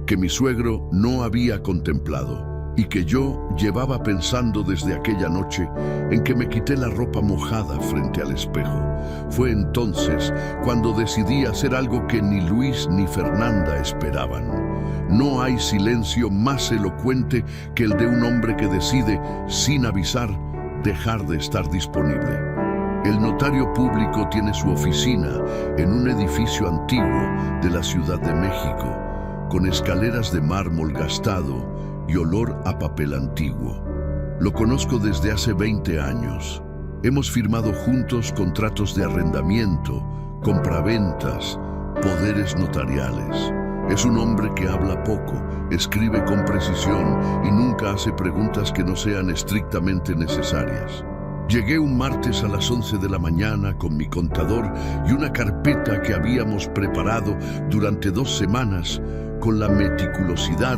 S1: que mi suegro no había contemplado y que yo llevaba pensando desde aquella noche en que me quité la ropa mojada frente al espejo. Fue entonces cuando decidí hacer algo que ni Luis ni Fernanda esperaban. No hay silencio más elocuente que el de un hombre que decide, sin avisar, dejar de estar disponible. El notario público tiene su oficina en un edificio antiguo de la Ciudad de México, con escaleras de mármol gastado y olor a papel antiguo. Lo conozco desde hace 20 años. Hemos firmado juntos contratos de arrendamiento, compraventas, poderes notariales. Es un hombre que habla poco, escribe con precisión y nunca hace preguntas que no sean estrictamente necesarias. Llegué un martes a las 11 de la mañana con mi contador y una carpeta que habíamos preparado durante 2 semanas con la meticulosidad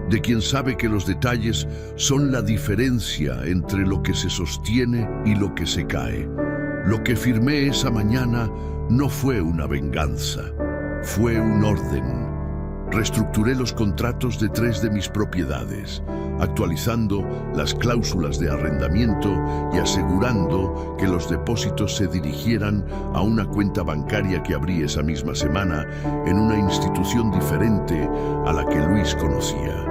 S1: de quien sabe que los detalles son la diferencia entre lo que se sostiene y lo que se cae. Lo que firmé esa mañana no fue una venganza, fue un orden. Reestructuré los contratos de 3 de mis propiedades, actualizando las cláusulas de arrendamiento y asegurando que los depósitos se dirigieran a una cuenta bancaria que abrí esa misma semana en una institución diferente a la que Luis conocía.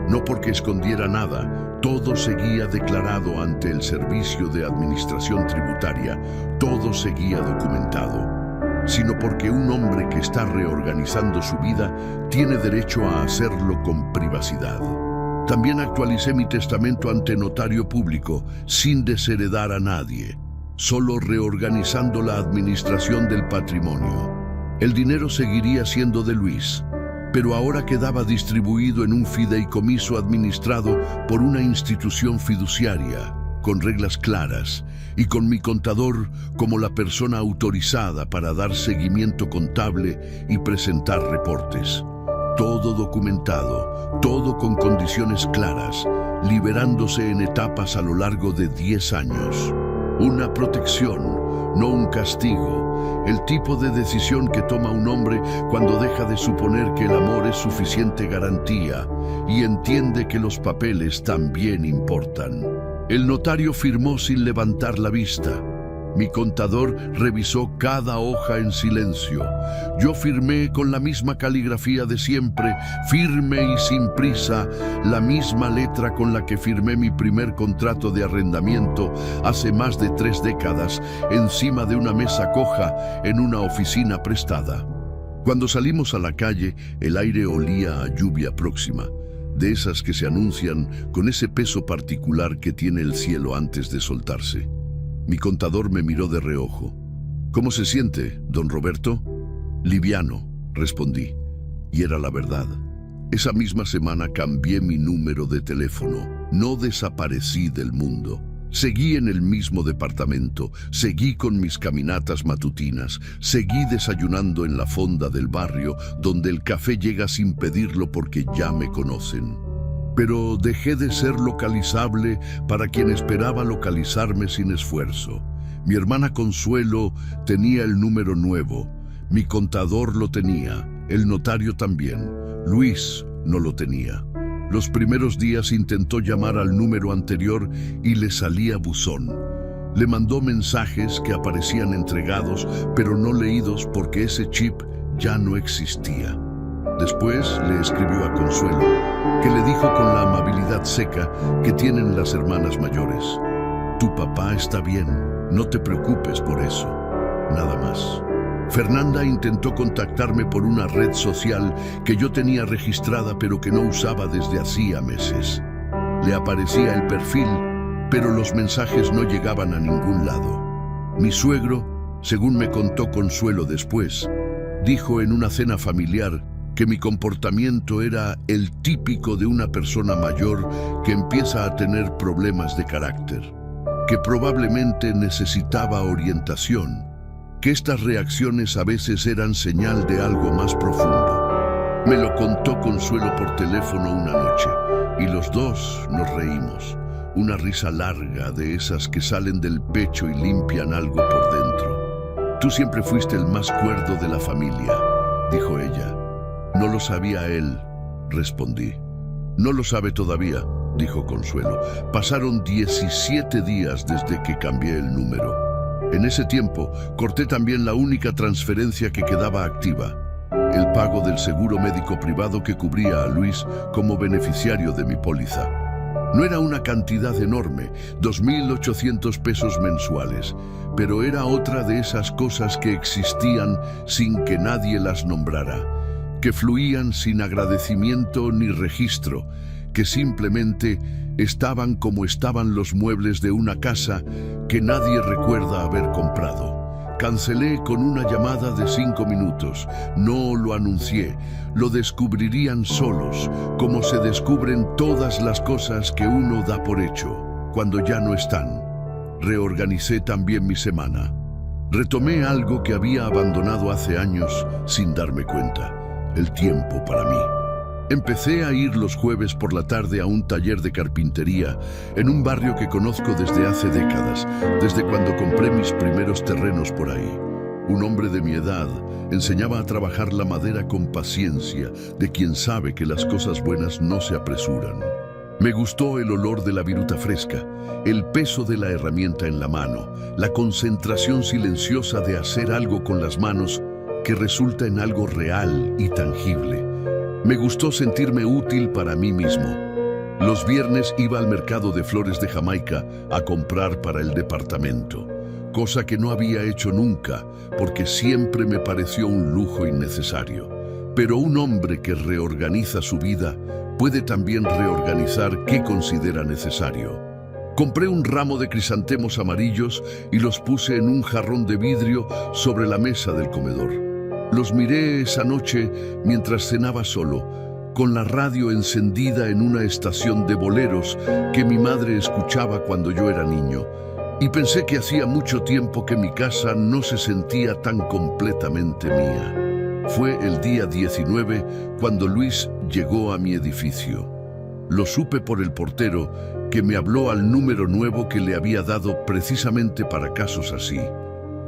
S1: No porque escondiera nada, todo seguía declarado ante el Servicio de Administración Tributaria, todo seguía documentado, sino porque un hombre que está reorganizando su vida tiene derecho a hacerlo con privacidad. También actualicé mi testamento ante notario público, sin desheredar a nadie, solo reorganizando la administración del patrimonio. El dinero seguiría siendo de Luis, pero ahora quedaba distribuido en un fideicomiso administrado por una institución fiduciaria, con reglas claras, y con mi contador como la persona autorizada para dar seguimiento contable y presentar reportes. Todo documentado, todo con condiciones claras, liberándose en etapas a lo largo de 10 años. Una protección, no un castigo, el tipo de decisión que toma un hombre cuando deja de suponer que el amor es suficiente garantía y entiende que los papeles también importan. El notario firmó sin levantar la vista. Mi contador revisó cada hoja en silencio. Yo firmé con la misma caligrafía de siempre, firme y sin prisa, la misma letra con la que firmé mi primer contrato de arrendamiento hace más de 3 décadas, encima de una mesa coja en una oficina prestada. Cuando salimos a la calle, el aire olía a lluvia próxima, de esas que se anuncian con ese peso particular que tiene el cielo antes de soltarse. Mi contador me miró de reojo. ¿Cómo se siente, don Roberto? Liviano, respondí. Y era la verdad. Esa misma semana cambié mi número de teléfono. No desaparecí del mundo. Seguí en el mismo departamento, seguí con mis caminatas matutinas, seguí desayunando en la fonda del barrio, donde el café llega sin pedirlo porque ya me conocen. Pero dejé de ser localizable para quien esperaba localizarme sin esfuerzo. Mi hermana Consuelo tenía el número nuevo, mi contador lo tenía, el notario también, Luis no lo tenía. Los primeros días intentó llamar al número anterior y le salía buzón. Le mandó mensajes que aparecían entregados, pero no leídos porque ese chip ya no existía. Después le escribió a Consuelo, que le dijo con la amabilidad seca que tienen las hermanas mayores: tu papá está bien, no te preocupes por eso, nada más. Fernanda intentó contactarme por una red social que yo tenía registrada pero que no usaba desde hacía meses. Le aparecía el perfil, pero los mensajes no llegaban a ningún lado. Mi suegro, según me contó Consuelo después, dijo en una cena familiar que mi comportamiento era el típico de una persona mayor que empieza a tener problemas de carácter, que probablemente necesitaba orientación, que estas reacciones a veces eran señal de algo más profundo. Me lo contó Consuelo por teléfono una noche y los dos nos reímos. Una risa larga de esas que salen del pecho y limpian algo por dentro. Tú siempre fuiste el más cuerdo de la familia, dijo ella. No lo sabía él, respondí. No lo sabe todavía, dijo Consuelo. Pasaron 17 días desde que cambié el número. En ese tiempo, corté también la única transferencia que quedaba activa, el pago del seguro médico privado que cubría a Luis como beneficiario de mi póliza. No era una cantidad enorme, 2.800 pesos mensuales, pero era otra de esas cosas que existían sin que nadie las nombrara, que fluían sin agradecimiento ni registro, que simplemente estaban como estaban los muebles de una casa que nadie recuerda haber comprado. Cancelé con una llamada de 5 minutos. No lo anuncié. Lo descubrirían solos, como se descubren todas las cosas que uno da por hecho, cuando ya no están. Reorganicé también mi semana. Retomé algo que había abandonado hace años sin darme cuenta: el tiempo para mí. Empecé a ir los jueves por la tarde a un taller de carpintería en un barrio que conozco desde hace décadas, desde cuando compré mis primeros terrenos por ahí. Un hombre de mi edad enseñaba a trabajar la madera con paciencia, de quien sabe que las cosas buenas no se apresuran. Me gustó el olor de la viruta fresca, el peso de la herramienta en la mano, la concentración silenciosa de hacer algo con las manos que resulta en algo real y tangible. Me gustó sentirme útil para mí mismo. Los viernes iba al mercado de flores de Jamaica a comprar para el departamento, cosa que no había hecho nunca porque siempre me pareció un lujo innecesario. Pero un hombre que reorganiza su vida puede también reorganizar qué considera necesario. Compré un ramo de crisantemos amarillos y los puse en un jarrón de vidrio sobre la mesa del comedor. Los miré esa noche mientras cenaba solo, con la radio encendida en una estación de boleros que mi madre escuchaba cuando yo era niño, y pensé que hacía mucho tiempo que mi casa no se sentía tan completamente mía. Fue el día 19 cuando Luis llegó a mi edificio. Lo supe por el portero, que me habló al número nuevo que le había dado precisamente para casos así.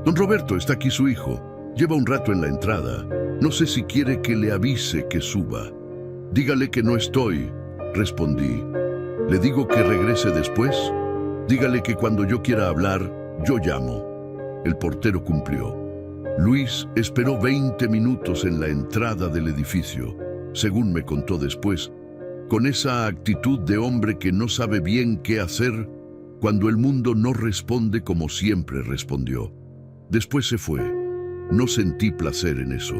S1: Don Roberto, está aquí su hijo. Lleva un rato en la entrada. No sé si quiere que le avise que suba. Dígale que no estoy, respondí. ¿Le digo que regrese después? Dígale que cuando yo quiera hablar, yo llamo. El portero cumplió. Luis esperó 20 minutos en la entrada del edificio, según me contó después, con esa actitud de hombre que no sabe bien qué hacer cuando el mundo no responde como siempre respondió. Después se fue. No sentí placer en eso,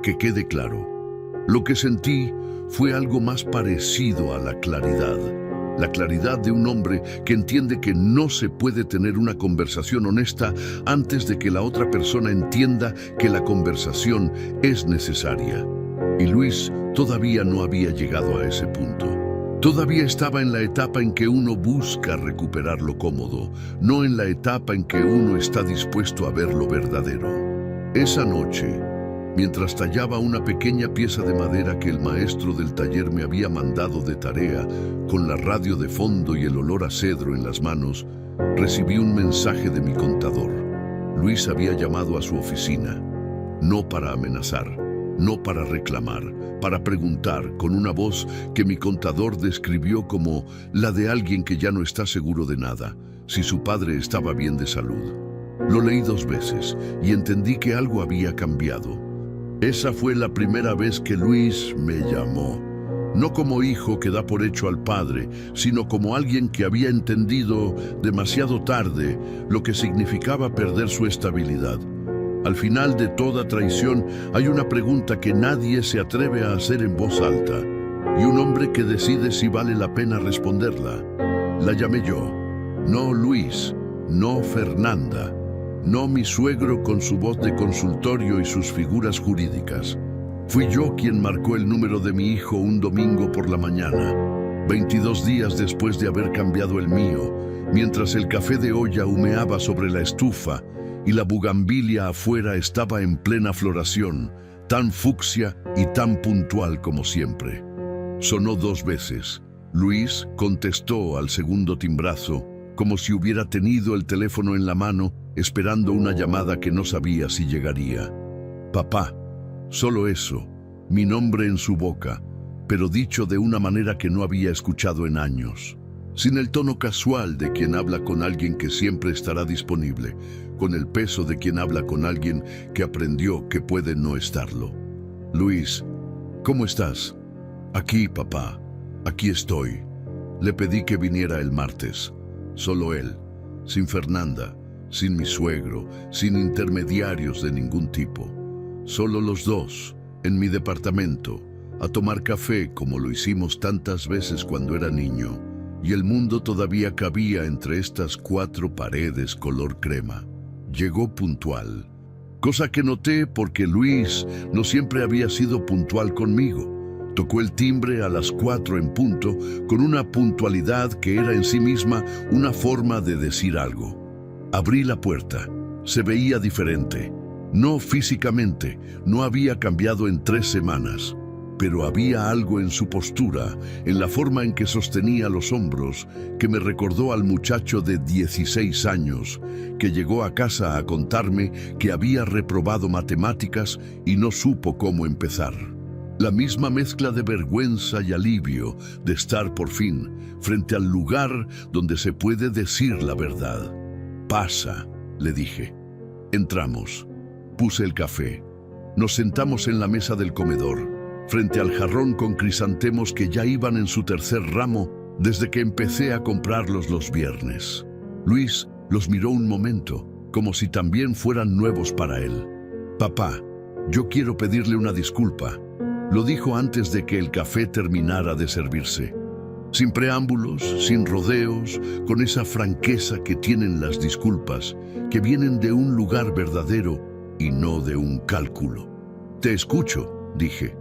S1: que quede claro. Lo que sentí fue algo más parecido a la claridad de un hombre que entiende que no se puede tener una conversación honesta antes de que la otra persona entienda que la conversación es necesaria. Y Luis todavía no había llegado a ese punto. Todavía estaba en la etapa en que uno busca recuperar lo cómodo, no en la etapa en que uno está dispuesto a ver lo verdadero. Esa noche, mientras tallaba una pequeña pieza de madera que el maestro del taller me había mandado de tarea, con la radio de fondo y el olor a cedro en las manos, recibí un mensaje de mi contador. Luis había llamado a su oficina, no para amenazar, no para reclamar, para preguntar, con una voz que mi contador describió como la de alguien que ya no está seguro de nada, si su padre estaba bien de salud. Lo leí 2 veces y entendí que algo había cambiado. Esa fue la primera vez que Luis me llamó. No como hijo que da por hecho al padre, sino como alguien que había entendido demasiado tarde lo que significaba perder su estabilidad. Al final de toda traición hay una pregunta que nadie se atreve a hacer en voz alta, y un hombre que decide si vale la pena responderla. La llamé yo. No Luis, no Fernanda, no mi suegro con su voz de consultorio y sus figuras jurídicas. Fui yo quien marcó el número de mi hijo un domingo por la mañana, 22 días después de haber cambiado el mío, mientras el café de olla humeaba sobre la estufa y la bugambilia afuera estaba en plena floración, tan fucsia y tan puntual como siempre. Sonó 2 veces. Luis contestó al segundo timbrazo, como si hubiera tenido el teléfono en la mano, esperando una llamada que no sabía si llegaría. Papá, solo eso, mi nombre en su boca, pero dicho de una manera que no había escuchado en años. Sin el tono casual de quien habla con alguien que siempre estará disponible, con el peso de quien habla con alguien que aprendió que puede no estarlo. Luis, ¿cómo estás? Aquí, papá, aquí estoy. Le pedí que viniera el martes. Solo él, sin Fernanda, sin mi suegro, sin intermediarios de ningún tipo. Solo los dos, en mi departamento, a tomar café como lo hicimos tantas veces cuando era niño, y el mundo todavía cabía entre estas 4 paredes color crema. Llegó puntual, cosa que noté porque Luis no siempre había sido puntual conmigo. Tocó el timbre a las 4 en punto, con una puntualidad que era en sí misma una forma de decir algo. Abrí la puerta. Se veía diferente. No físicamente, no había cambiado en 3 semanas, pero había algo en su postura, en la forma en que sostenía los hombros, que me recordó al muchacho de 16 años, que llegó a casa a contarme que había reprobado matemáticas y no supo cómo empezar. La misma mezcla de vergüenza y alivio de estar por fin frente al lugar donde se puede decir la verdad. Pasa, le dije. Entramos. Puse el café. Nos sentamos en la mesa del comedor, frente al jarrón con crisantemos que ya iban en su 3er ramo desde que empecé a comprarlos los viernes. Luis los miró un momento, como si también fueran nuevos para él. Papá, yo quiero pedirle una disculpa. Lo dijo antes de que el café terminara de servirse. Sin preámbulos, sin rodeos, con esa franqueza que tienen las disculpas, que vienen de un lugar verdadero y no de un cálculo. Te escucho, dije.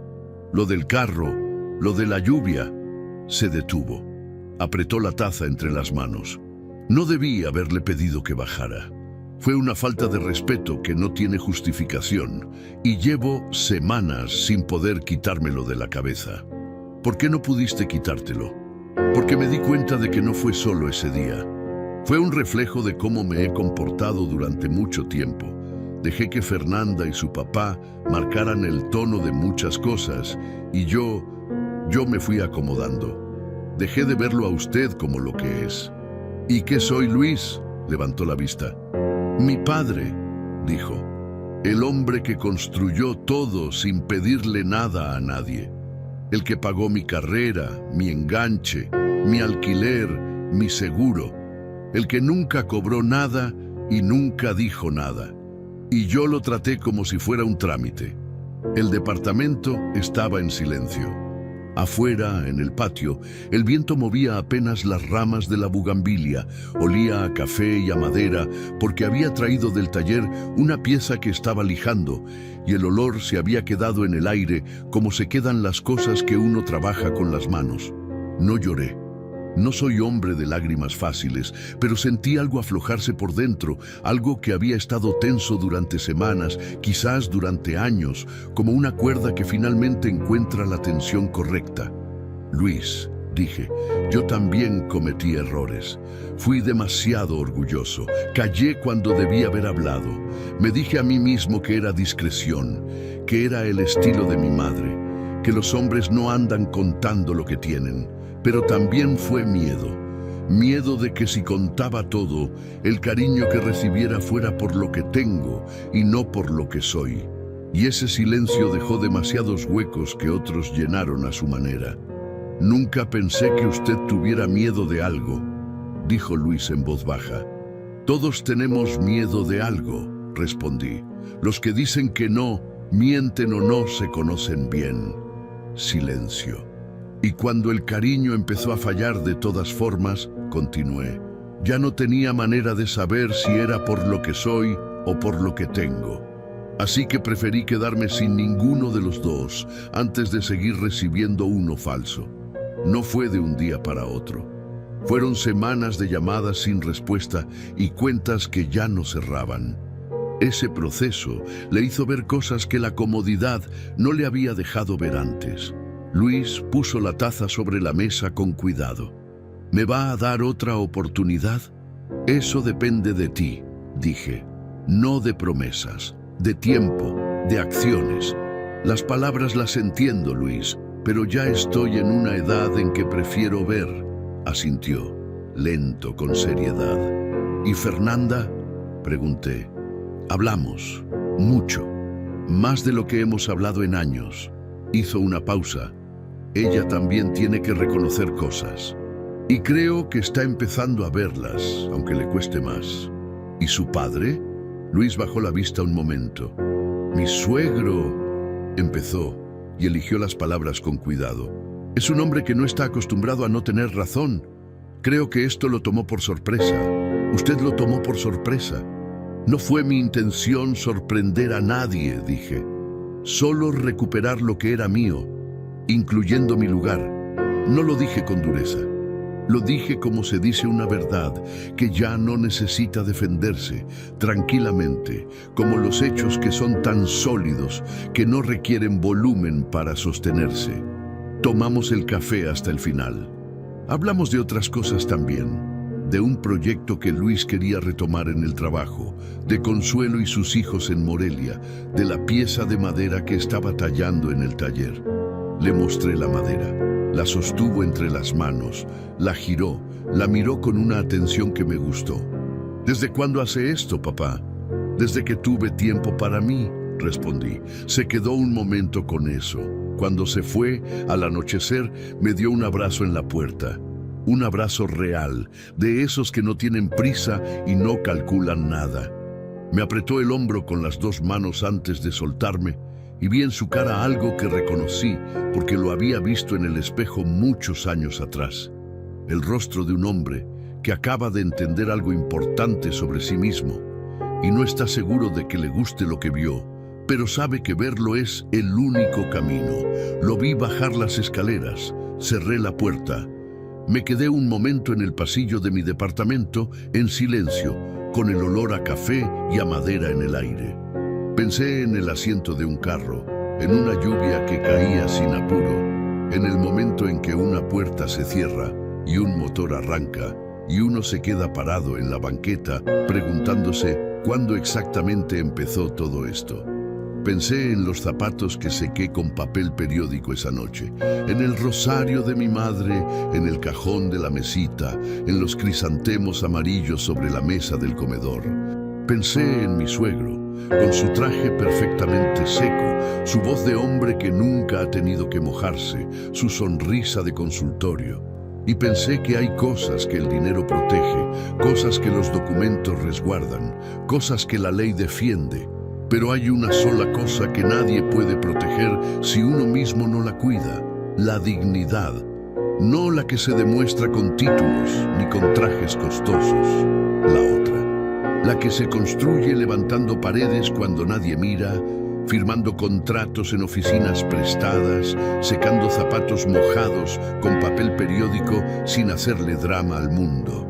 S1: Lo del carro, lo de la lluvia. Se detuvo. Apretó la taza entre las manos. No debí haberle pedido que bajara. Fue una falta de respeto que no tiene justificación, y llevo semanas sin poder quitármelo de la cabeza. ¿Por qué no pudiste quitártelo? Porque me di cuenta de que no fue solo ese día. Fue un reflejo de cómo me he comportado durante mucho tiempo. Dejé que Fernanda y su papá marcaran el tono de muchas cosas, y yo me fui acomodando. Dejé de verlo a usted como lo que es. ¿Y qué soy, Luis? Levantó la vista. Mi padre, dijo. El hombre que construyó todo sin pedirle nada a nadie. El que pagó mi carrera, mi enganche, mi alquiler, mi seguro. El que nunca cobró nada y nunca dijo nada. Y yo lo traté como si fuera un trámite. El departamento estaba en silencio. Afuera, en el patio, el viento movía apenas las ramas de la bugambilia, olía a café y a madera, porque había traído del taller una pieza que estaba lijando, y el olor se había quedado en el aire como se quedan las cosas que uno trabaja con las manos. No lloré. No soy hombre de lágrimas fáciles, pero sentí algo aflojarse por dentro, algo que había estado tenso durante semanas, quizás durante años, como una cuerda que finalmente encuentra la tensión correcta. Luis, dije, yo también cometí errores. Fui demasiado orgulloso. Callé cuando debí haber hablado. Me dije a mí mismo que era discreción, que era el estilo de mi madre, que los hombres no andan contando lo que tienen. Pero también fue miedo. Miedo de que si contaba todo, el cariño que recibiera fuera por lo que tengo y no por lo que soy. Y ese silencio dejó demasiados huecos que otros llenaron a su manera. Nunca pensé que usted tuviera miedo de algo, dijo Luis en voz baja. Todos tenemos miedo de algo, respondí. Los que dicen que no, mienten o no se conocen bien. Silencio. Y cuando el cariño empezó a fallar de todas formas, continué. Ya no tenía manera de saber si era por lo que soy o por lo que tengo. Así que preferí quedarme sin ninguno de los dos antes de seguir recibiendo uno falso. No fue de un día para otro. Fueron semanas de llamadas sin respuesta y cuentas que ya no cerraban. Ese proceso le hizo ver cosas que la comodidad no le había dejado ver antes. Luis puso la taza sobre la mesa con cuidado. ¿Me va a dar otra oportunidad? Eso depende de ti, dije. No de promesas, de tiempo, de acciones. Las palabras las entiendo, Luis, pero ya estoy en una edad en que prefiero ver, asintió, lento, con seriedad. ¿Y Fernanda? Pregunté. Hablamos, mucho, más de lo que hemos hablado en años. Hizo una pausa. Ella también tiene que reconocer cosas. Y creo que está empezando a verlas, aunque le cueste más. ¿Y su padre? Luis bajó la vista un momento. Mi suegro, empezó, y eligió las palabras con cuidado. Es un hombre que no está acostumbrado a no tener razón. Creo que esto lo tomó por sorpresa. Usted lo tomó por sorpresa. No fue mi intención sorprender a nadie, dije. Solo recuperar lo que era mío, incluyendo mi lugar. No lo dije con dureza. Lo dije como se dice una verdad, que ya no necesita defenderse, tranquilamente, como los hechos que son tan sólidos que no requieren volumen para sostenerse. Tomamos el café hasta el final. Hablamos de otras cosas también, de un proyecto que Luis quería retomar en el trabajo, de Consuelo y sus hijos en Morelia, de la pieza de madera que estaba tallando en el taller. Le mostré la madera. La sostuvo entre las manos, la giró, la miró con una atención que me gustó. ¿Desde cuándo hace esto, papá? Desde que tuve tiempo para mí, respondí. Se quedó un momento con eso. Cuando se fue, al anochecer, me dio un abrazo en la puerta. Un abrazo real, de esos que no tienen prisa y no calculan nada. Me apretó el hombro con las dos manos antes de soltarme, y vi en su cara algo que reconocí porque lo había visto en el espejo muchos años atrás. El rostro de un hombre que acaba de entender algo importante sobre sí mismo y no está seguro de que le guste lo que vio, pero sabe que verlo es el único camino. Lo vi bajar las escaleras, cerré la puerta. Me quedé un momento en el pasillo de mi departamento en silencio, con el olor a café y a madera en el aire. Pensé en el asiento de un carro, en una lluvia que caía sin apuro, en el momento en que una puerta se cierra y un motor arranca y uno se queda parado en la banqueta preguntándose cuándo exactamente empezó todo esto. Pensé en los zapatos que sequé con papel periódico esa noche, en el rosario de mi madre, en el cajón de la mesita, en los crisantemos amarillos sobre la mesa del comedor. Pensé en mi suegro, con su traje perfectamente seco, su voz de hombre que nunca ha tenido que mojarse, su sonrisa de consultorio. Y pensé que hay cosas que el dinero protege, cosas que los documentos resguardan, cosas que la ley defiende. Pero hay una sola cosa que nadie puede proteger si uno mismo no la cuida: la dignidad. No la que se demuestra con títulos ni con trajes costosos, la otra. La que se construye levantando paredes cuando nadie mira, firmando contratos en oficinas prestadas, secando zapatos mojados con papel periódico sin hacerle drama al mundo.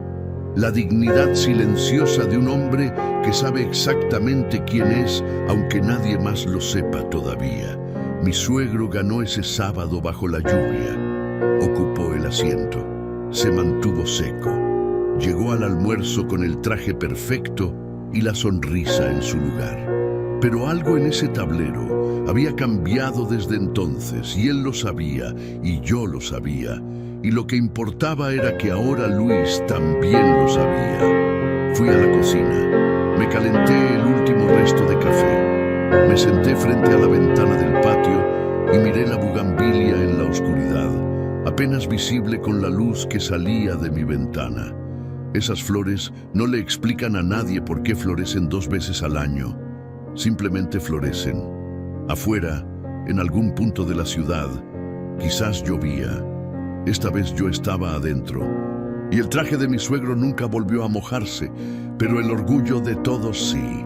S1: La dignidad silenciosa de un hombre que sabe exactamente quién es, aunque nadie más lo sepa todavía. Mi suegro ganó ese sábado bajo la lluvia. Ocupó el asiento. Se mantuvo seco. Llegó al almuerzo con el traje perfecto y la sonrisa en su lugar. Pero algo en ese tablero había cambiado desde entonces, y él lo sabía, y yo lo sabía. Y lo que importaba era que ahora Luis también lo sabía. Fui a la cocina. Me calenté el último resto de café. Me senté frente a la ventana del patio y miré la bugambilia en la oscuridad, apenas visible con la luz que salía de mi ventana. Esas flores no le explican a nadie por qué florecen 2 veces al año. Simplemente florecen. Afuera, en algún punto de la ciudad, quizás llovía. Esta vez yo estaba adentro. Y el traje de mi suegro nunca volvió a mojarse, pero el orgullo de todos sí.